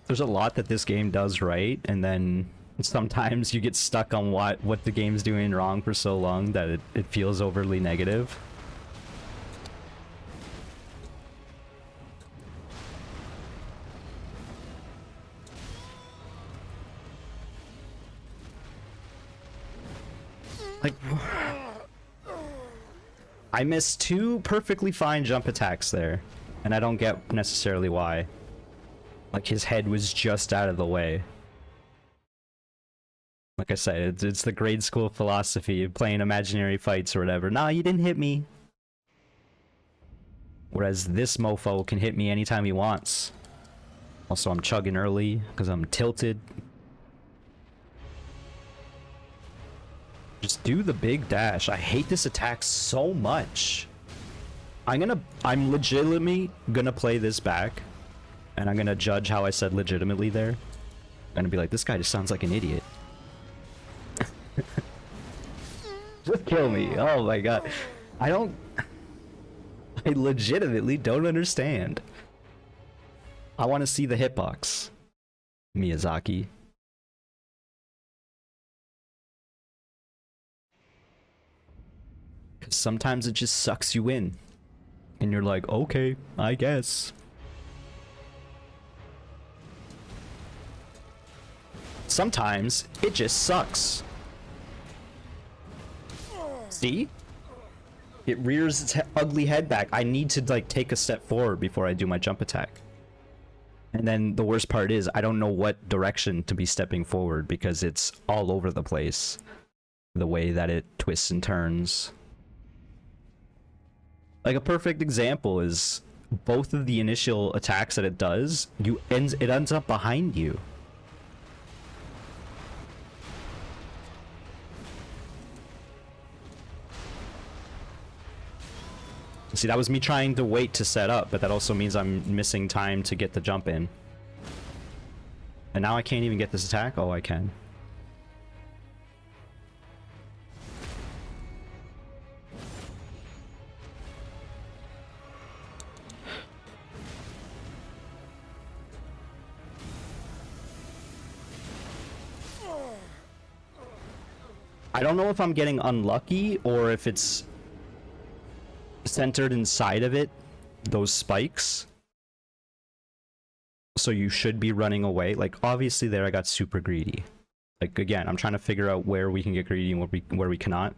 Speaker 1: There's a lot that this game does right, and then sometimes you get stuck on what the game's doing wrong for so long that it feels overly negative. Like, I missed 2 perfectly fine jump attacks there, and I don't get necessarily why. Like, his head was just out of the way. Like I said, it's the grade school philosophy of playing imaginary fights or whatever. Nah, you didn't hit me. Whereas this mofo can hit me anytime he wants. Also, I'm chugging early because I'm tilted. Just do the big dash. I hate this attack so much. I'm legitimately gonna play this back. And I'm gonna judge how I said legitimately there. I'm gonna be like, this guy just sounds like an idiot. Just kill me. Oh my god. I legitimately don't understand. I want to see the hitbox. Miyazaki. Because sometimes it just sucks you in. And you're like, okay, I guess. Sometimes it just sucks. See? It rears its ugly head back. I need to, like, take a step forward before I do my jump attack. And then the worst part is I don't know what direction to be stepping forward because it's all over the place. The way that it twists and turns. Like, a perfect example is both of the initial attacks that it does, it ends up behind you. See, that was me trying to wait to set up, but that also means I'm missing time to get the jump in. And now I can't even get this attack? Oh, I can. I don't know if I'm getting unlucky or if it's centered inside of it, those spikes. So you should be running away. Like, obviously there I got super greedy. Like, again, I'm trying to figure out where we can get greedy and where we cannot.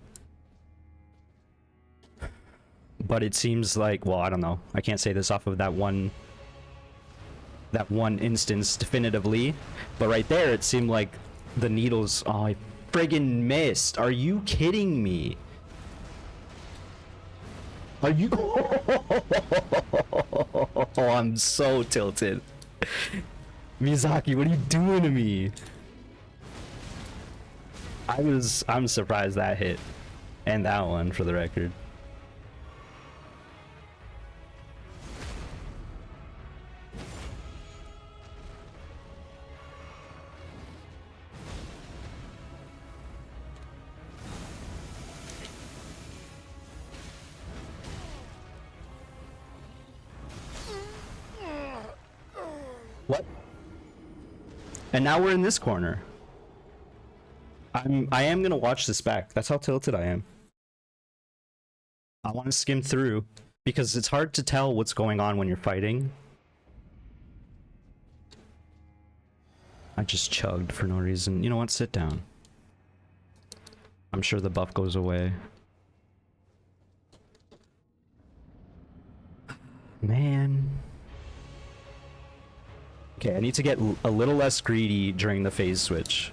Speaker 1: But it seems like, well, I don't know. I can't say this off of that one instance definitively. But right there, it seemed like the needles... Oh, I friggin' missed. Are you kidding me? Are you... Oh, I'm so tilted. Miyazaki, what are you doing to me? I'm surprised that hit. And that one, for the record. What? And now we're in this corner. I am gonna watch this back. That's how tilted I am. I want to skim through because it's hard to tell what's going on when you're fighting. I just chugged for no reason. You know what? Sit down. I'm sure the buff goes away. Man. Okay, I need to get a little less greedy during the phase switch.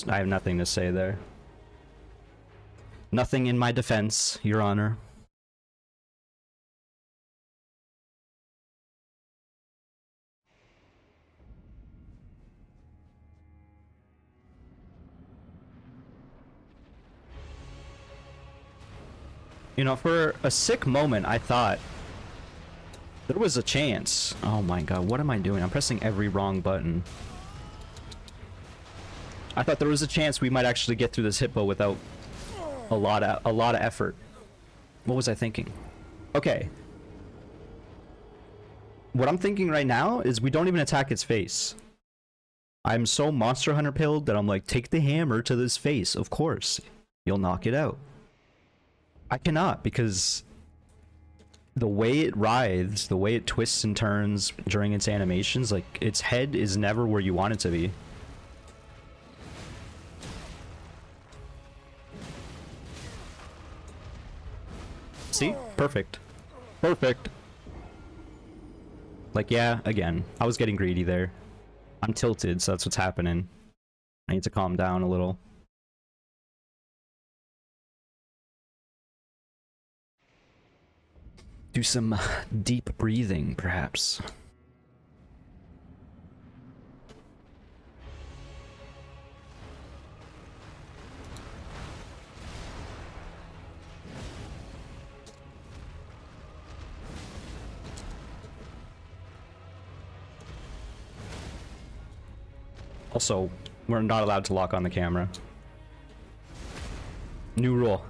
Speaker 1: I have nothing to say there. Nothing in my defense, Your Honor. You know, for a sick moment, I thought there was a chance. Oh my god, what am I doing? I'm pressing every wrong button. I thought there was a chance we might actually get through this hitbo without a lot of effort. What was I thinking? Okay. What I'm thinking right now is we don't even attack its face. I'm so Monster Hunter pilled that I'm like, take the hammer to this face, of course. You'll knock it out. I cannot, because the way it writhes, the way it twists and turns during its animations, like, its head is never where you want it to be. See? Perfect. Perfect. Like, yeah, again, I was getting greedy there. I'm tilted, so that's what's happening. I need to calm down a little. Do some deep breathing, perhaps. Also, we're not allowed to lock on the camera. New rule.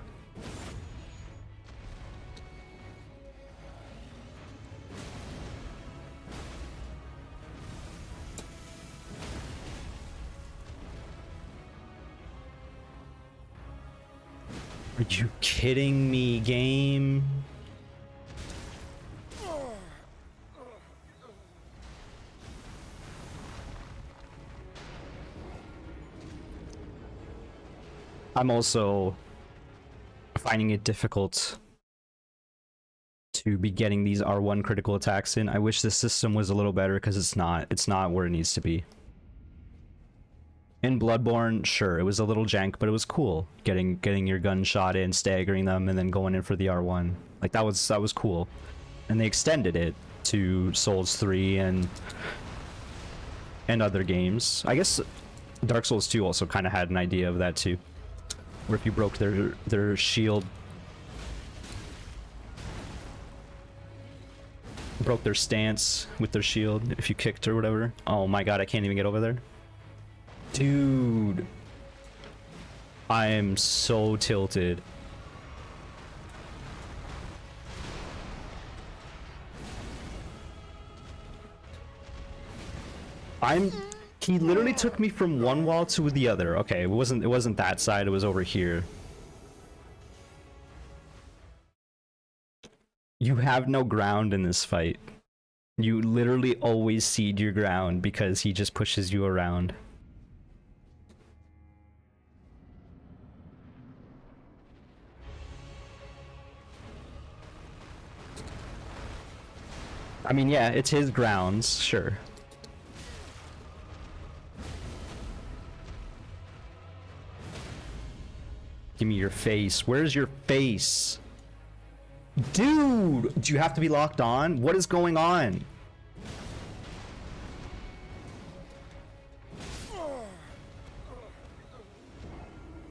Speaker 1: Are you kidding me, game? I'm also finding it difficult to be getting these R1 critical attacks in. I wish the system was a little better because it's not where it needs to be. In Bloodborne, sure, it was a little jank, but it was cool. Getting your gun shot in, staggering them, and then going in for the R1. Like that was cool. And they extended it to Souls 3 and other games. I guess Dark Souls 2 also kind of had an idea of that too. Where if you broke their shield, broke their stance with their shield, if you kicked or whatever. Oh my god, I can't even get over there. Dude, I am so tilted. He literally took me from one wall to the other. Okay, it wasn't that side, it was over here. You have no ground in this fight. You literally always cede your ground because he just pushes you around. I mean, yeah, it's his grounds, sure. Give me your face. Where's your face? Dude! Do you have to be locked on? What is going on?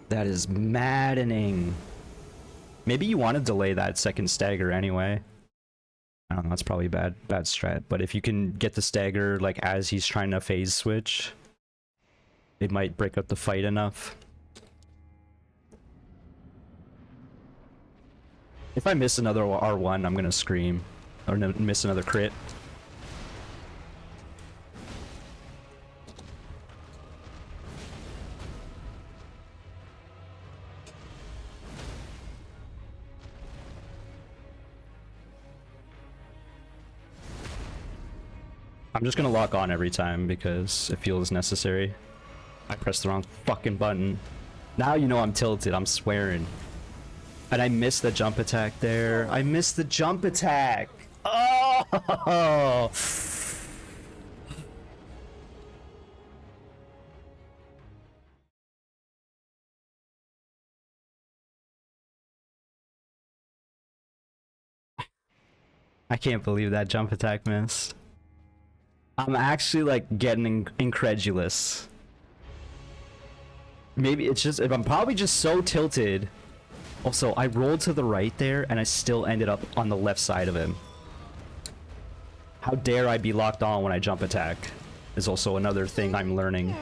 Speaker 1: That is maddening. Maybe you want to delay that second stagger anyway. I don't know, that's probably bad strat. But if you can get the stagger like as he's trying to phase switch, it might break up the fight enough. If I miss another R1, I'm gonna scream. Or miss another crit. I'm just gonna lock on every time because it feels necessary. I pressed the wrong fucking button. Now you know I'm tilted, I'm swearing. And I missed the jump attack there. I missed the jump attack! Oh! I can't believe that jump attack missed. I'm actually like getting incredulous. Maybe it's just, I'm probably just so tilted. Also, I rolled to the right there and I still ended up on the left side of him. How dare I be locked on when I jump attack is also another thing I'm learning.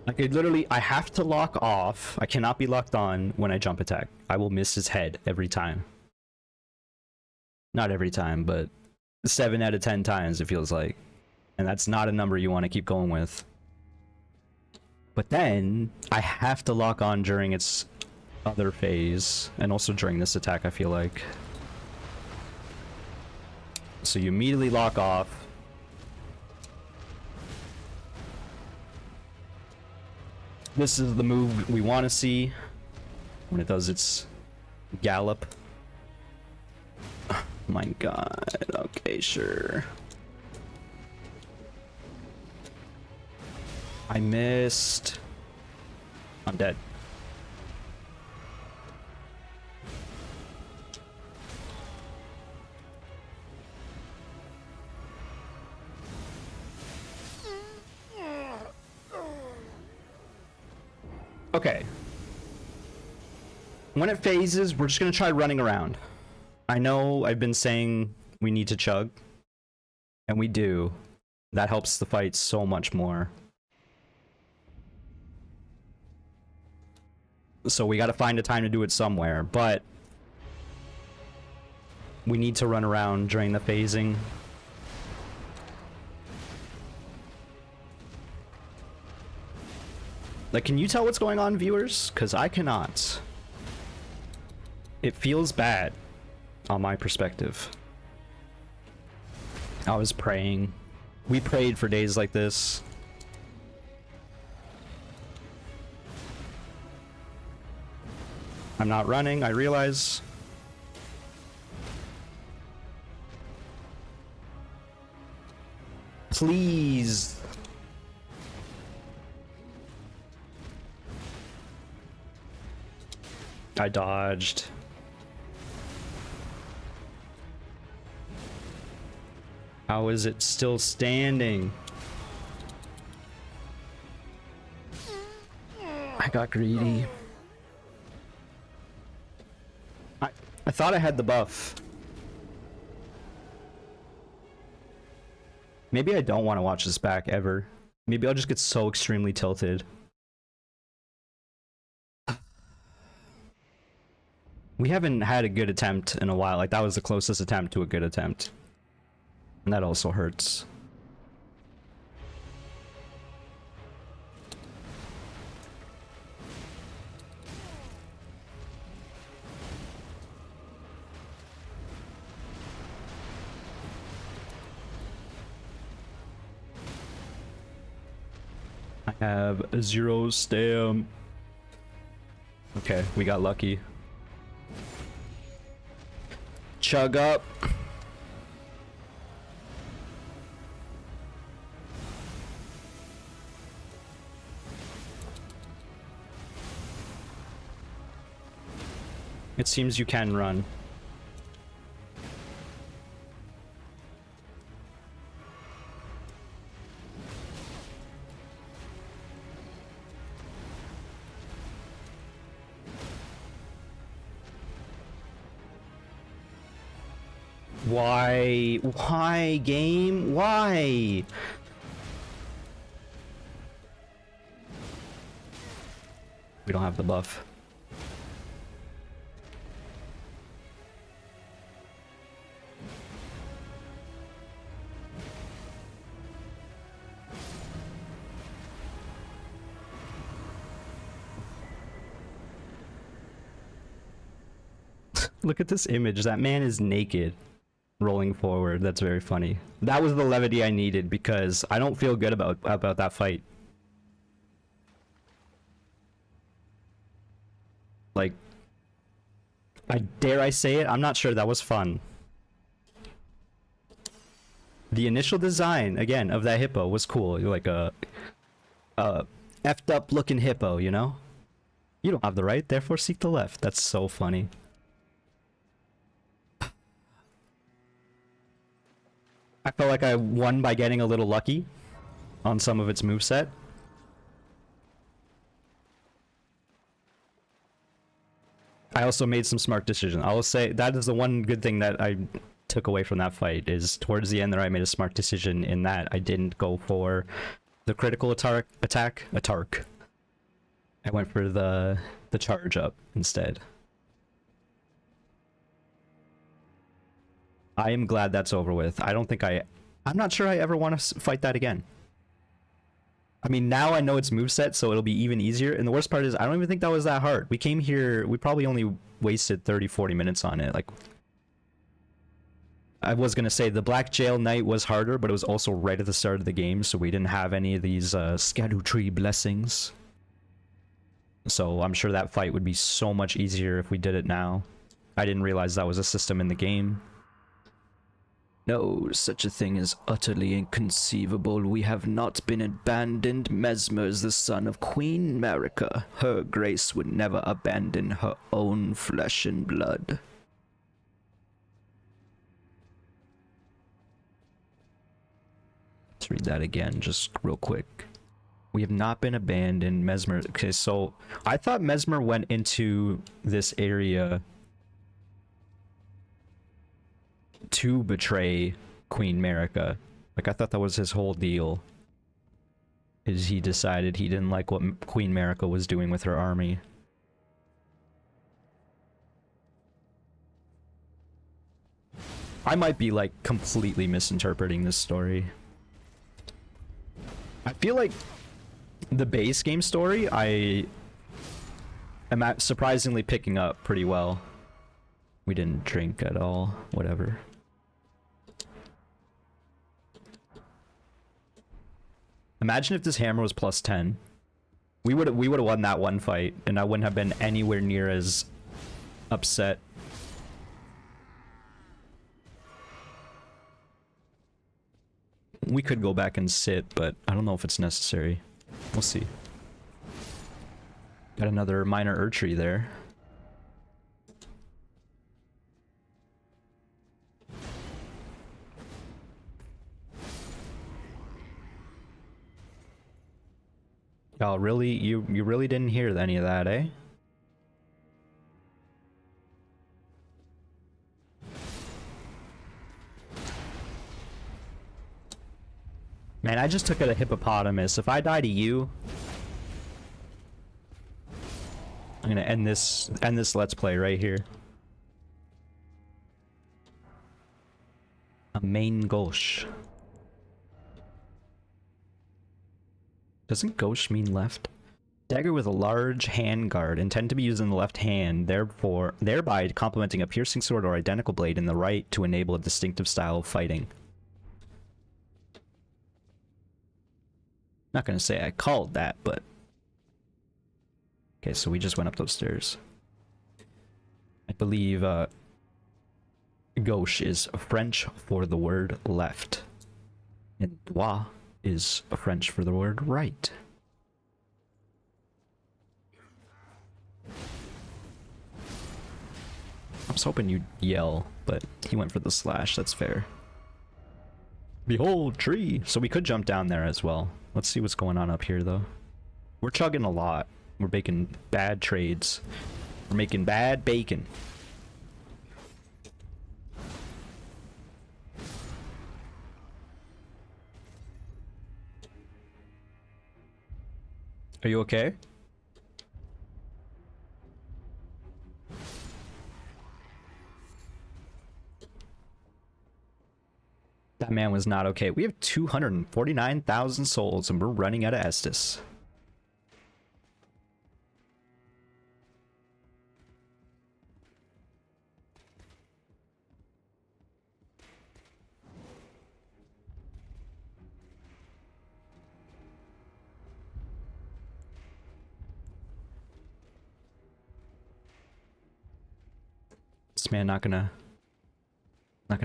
Speaker 1: Like I have to lock off. I cannot be locked on when I jump attack. I will miss his head every time. Not every time, but 7 out of 10 times it feels like. And that's not a number you want to keep going with. But then I have to lock on during its other phase and also during this attack, I feel like. So you immediately lock off. This is the move we want to see when it does its gallop. Oh my god. Okay, sure. I missed. I'm dead. Okay. When it phases, we're just gonna try running around. I know I've been saying we need to chug, and we do. That helps the fight so much more. So we gotta find a time to do it somewhere, but we need to run around during the phasing. Like, can you tell what's going on, viewers? Because I cannot. It feels bad on my perspective. I was praying. We prayed for days like this. I'm not running, I realize. Please. I dodged. How is it still standing? I got greedy. I thought I had the buff. Maybe I don't want to watch this back ever. Maybe I'll just get so extremely tilted. We haven't had a good attempt in a while. Like, that was the closest attempt to a good attempt. And that also hurts. I have a 0 stam. Okay, we got lucky. Chug up. It seems you can run. Why? Why, game? Why? We don't have the buff. Look at this image. That man is naked. Rolling forward. That's very funny. That was the levity I needed because I don't feel good about that fight. Like, dare I say it? I'm not sure that was fun. The initial design, again, of that hippo was cool. You're like a effed up looking hippo, you know? You don't have the right, therefore seek the left. That's so funny. I felt like I won by getting a little lucky on some of its moveset. I also made some smart decisions. I will say that is the one good thing that I took away from that fight, is towards the end there I made a smart decision in that I didn't go for the critical attack. I went for the charge up instead. I am glad that's over with. I'm not sure I ever want to fight that again. I mean, now I know its moveset, so it'll be even easier. And the worst part is, I don't even think that was that hard. We came here, we probably only wasted 30-40 minutes on it. Like, I was gonna say the Black Jail Knight was harder, but it was also right at the start of the game, so we didn't have any of these Erdtree blessings. So I'm sure that fight would be so much easier if we did it now. I didn't realize that was a system in the game. No, such a thing is utterly inconceivable. We have not been abandoned. Mesmer is the son of Queen America. Her grace would never abandon her own flesh and blood. Let's read that again, just real quick. We have not been abandoned. Mesmer. Okay, so I thought Mesmer went into this area to betray Queen America. Like, I thought that was his whole deal. Is he decided he didn't like what Queen America was doing with her army. I might be, like, completely misinterpreting this story. I feel like the base game story I am surprisingly picking up pretty well. We didn't drink at all. Whatever. Imagine if this hammer was plus 10. We would have won that one fight, and I wouldn't have been anywhere near as upset. We could go back and sit, but I don't know if it's necessary. We'll see. Got another minor Erdtree there. Oh, really? You really didn't hear any of that, eh? Man, I just took out a hippopotamus. If I die to you, I'm gonna end this let's play right here. A main gauche. Doesn't gauche mean left? Dagger with a large hand guard, intend to be used in the left hand, thereby complementing a piercing sword or identical blade in the right to enable a distinctive style of fighting. Not gonna say I called that, but... Okay, so we just went up those stairs. I believe, gauche is French for the word left. And droit is French for the word right. I was hoping you'd yell, but he went for the slash, that's fair. Behold, tree! So we could jump down there as well. Let's see what's going on up here, though. We're chugging a lot. We're making bad trades. We're making bad bacon. Are you okay? That man was not okay. We have 249,000 souls and we're running out of Estus. This man not gonna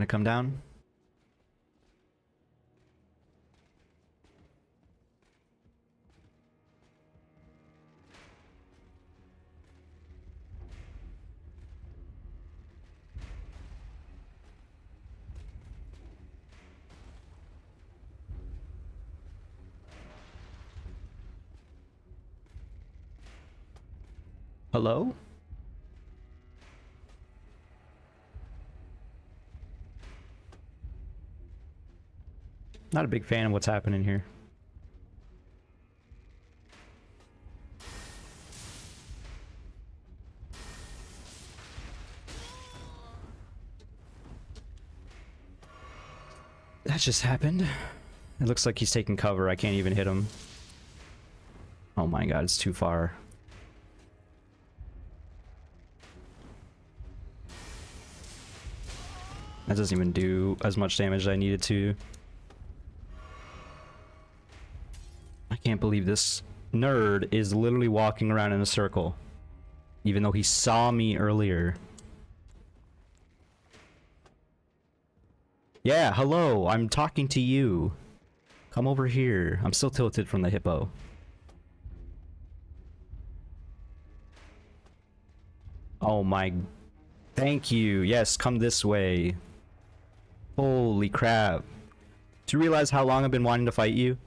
Speaker 1: come down. Hello? Not a big fan of what's happening here. That just happened. It looks like he's taking cover. I can't even hit him. Oh my god, it's too far. That doesn't even do as much damage as I needed to. I can't believe this nerd is literally walking around in a circle. Even though he saw me earlier. Yeah, hello, I'm talking to you. Come over here. I'm still tilted from the hippo. Oh my... Thank you. Yes, come this way. Holy crap. Do you realize how long I've been wanting to fight you?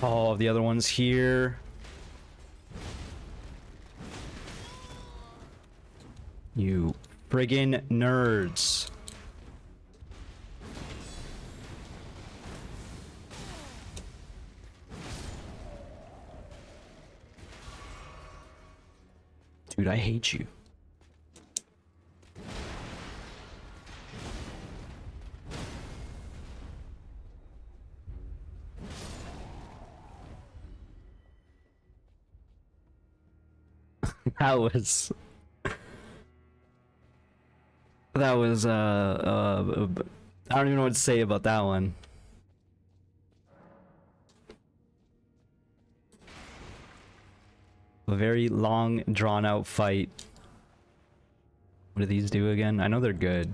Speaker 1: Oh, the other one's here. You friggin' nerds. Dude, I hate you. That was I don't even know what to say about that one. A very long, drawn-out fight. What do these do again? I know they're good.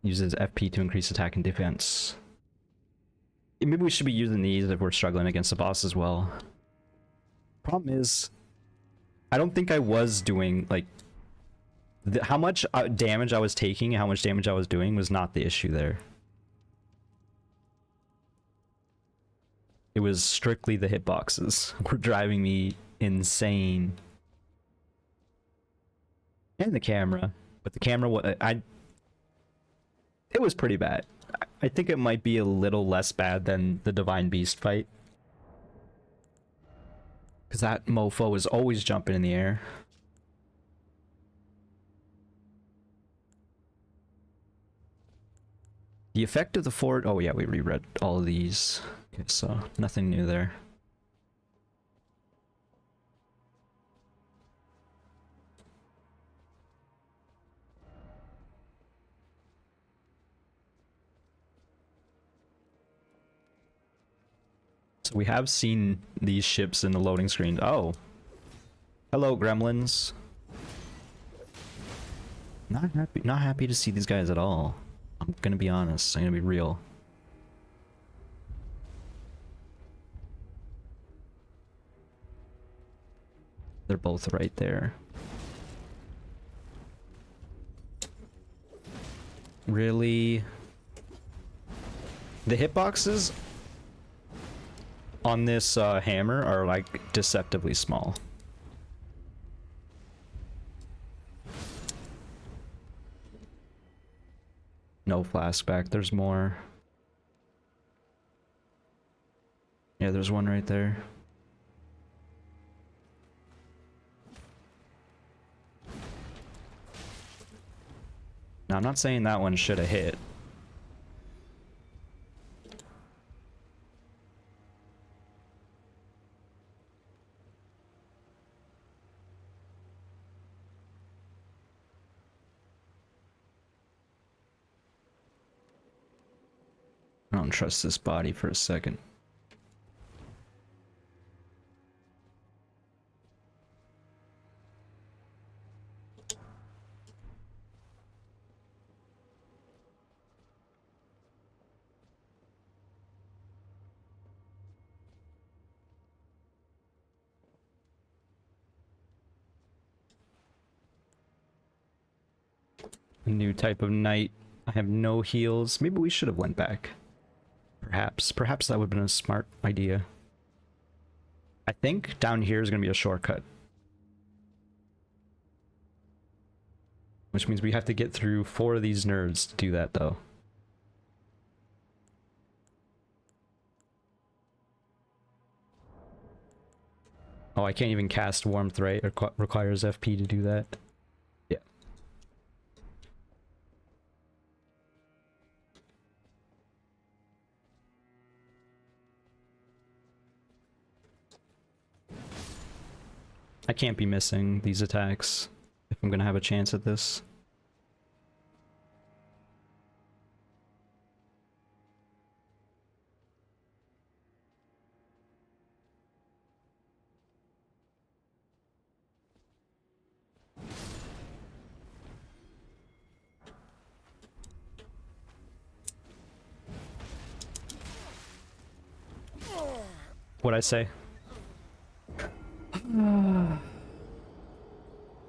Speaker 1: Uses FP to increase attack and defense. Maybe we should be using these if we're struggling against the boss as well. Problem is, I don't think I was doing, like... how much damage I was taking and how much damage I was doing was not the issue there. It was strictly the hitboxes were driving me insane. And the camera. But the camera, it was pretty bad. I think it might be a little less bad than the Divine Beast fight. Because that mofo was always jumping in the air. The effect of the fort... oh yeah, we reread all of these. Okay, so nothing new there. So we have seen these ships in the loading screen. Oh. Hello, gremlins. Not happy to see these guys at all. I'm gonna be honest. I'm gonna be real. They're both right there. Really? The hitboxes on this hammer are like deceptively small. No flashback, there's more. Yeah, there's one right there. Now, I'm not saying that one should have hit. I don't trust this body for a second. A new type of knight. I have no heals. Maybe we should have went back. Perhaps that would have been a smart idea. I think down here is going to be a shortcut. Which means we have to get through 4 of these nerds to do that, though. Oh, I can't even cast Warmth, right? It requires FP to do that. Yeah. I can't be missing these attacks if I'm gonna have a chance at this. What'd I say?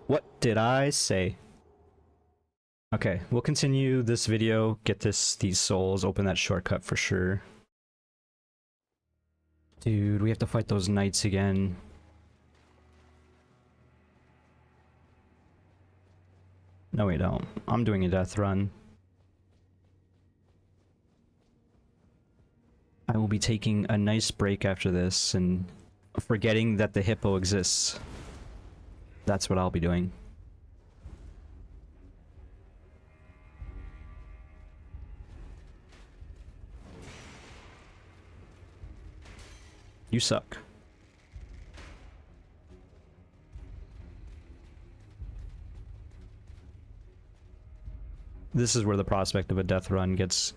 Speaker 1: What did I say? Okay, we'll continue this video, get these souls, open that shortcut for sure. Dude, we have to fight those knights again. No, we don't. I'm doing a death run. I will be taking a nice break after this and forgetting that the hippo exists. That's what I'll be doing. You suck. This is where the prospect of a death run gets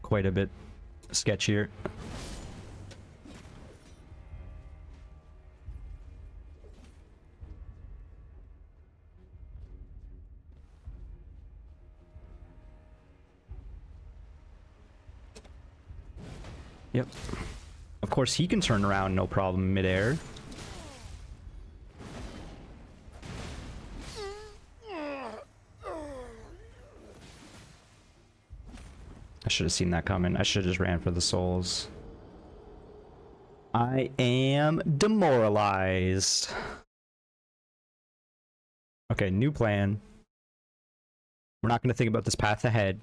Speaker 1: quite a bit sketchier. Yep. Of course, he can turn around no problem midair. I should have seen that coming. I should have just ran for the souls. I am demoralized. Okay, new plan. We're not going to think about this path ahead.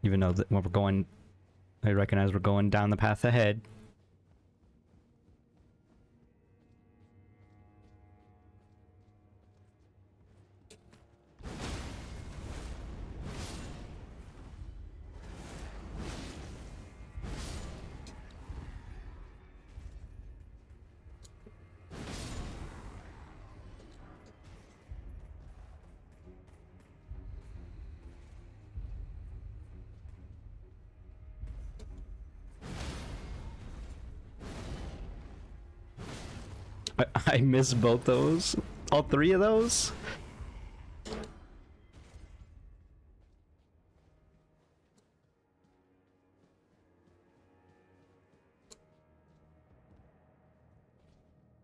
Speaker 1: Even though that when we're going, I recognize we're going down the path ahead. I missed both those. All three of those?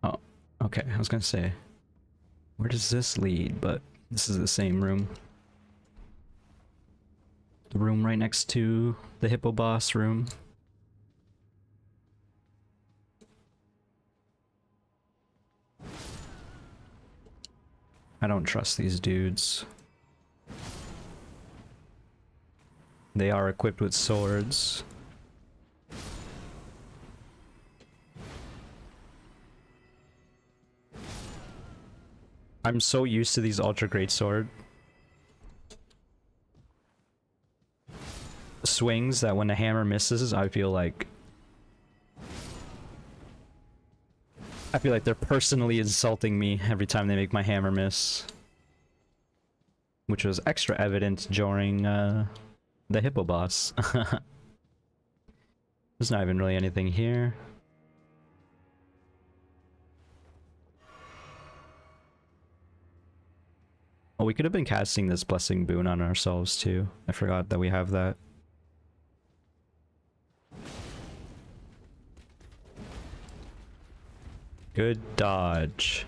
Speaker 1: Oh, okay. I was gonna say, where does this lead? But this is the same room. The room right next to the Hippo Boss room. I don't trust these dudes. They are equipped with swords. I'm so used to these ultra great sword swings that when the hammer misses, I feel like they're personally insulting me every time they make my hammer miss. Which was extra evident during the Hippo Boss. There's not even really anything here. Oh, we could have been casting this Blessing Boon on ourselves too. I forgot that we have that. Good dodge.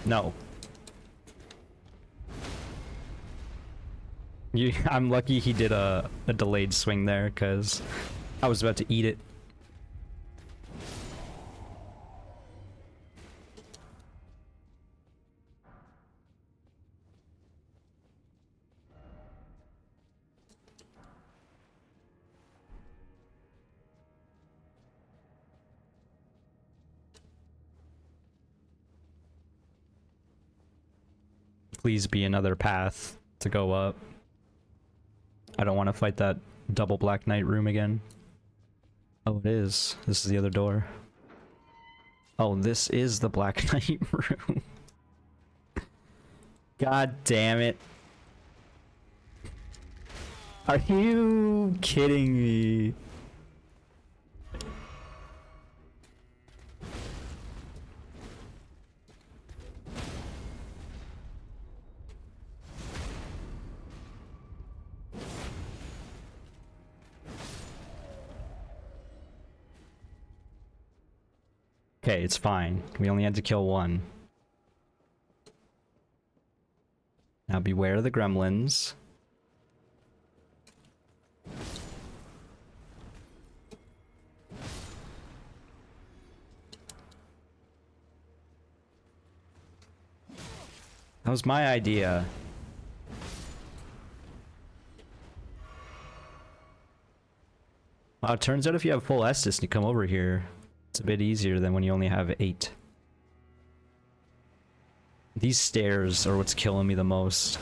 Speaker 1: No. I'm lucky he did a delayed swing there, because I was about to eat it. Please be another path to go up. I don't want to fight that double Black Knight room again. Oh, it is. This is the other door. Oh, this is the Black Knight room. God damn it. Are you kidding me? Okay, it's fine. We only had to kill one. Now beware of the gremlins. That was my idea. Wow, it turns out if you have full Estus and you come over here, it's a bit easier than when you only have 8. These stairs are what's killing me the most.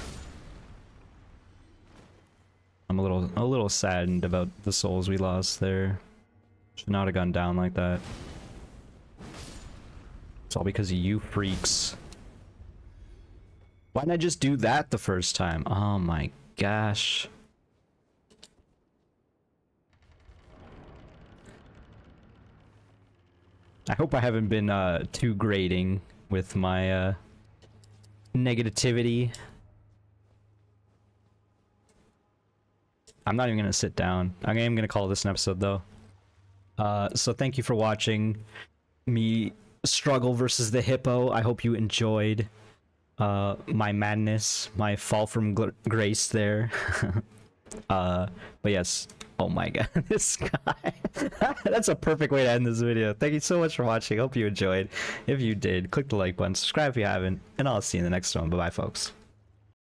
Speaker 1: I'm a little saddened about the souls we lost there. Should not have gone down like that. It's all because of you freaks. Why didn't I just do that the first time? Oh my gosh. I hope I haven't been too grating with my negativity. I'm not even gonna sit down. I am gonna call this an episode though. So thank you for watching me struggle versus the hippo. I hope you enjoyed my madness, my fall from grace there. But yes, oh my god, this guy. That's a perfect way to end this video. Thank you so much for watching. Hope you enjoyed. If you did, click the like button, subscribe if you haven't, and I'll see you in the next one. Bye bye, folks.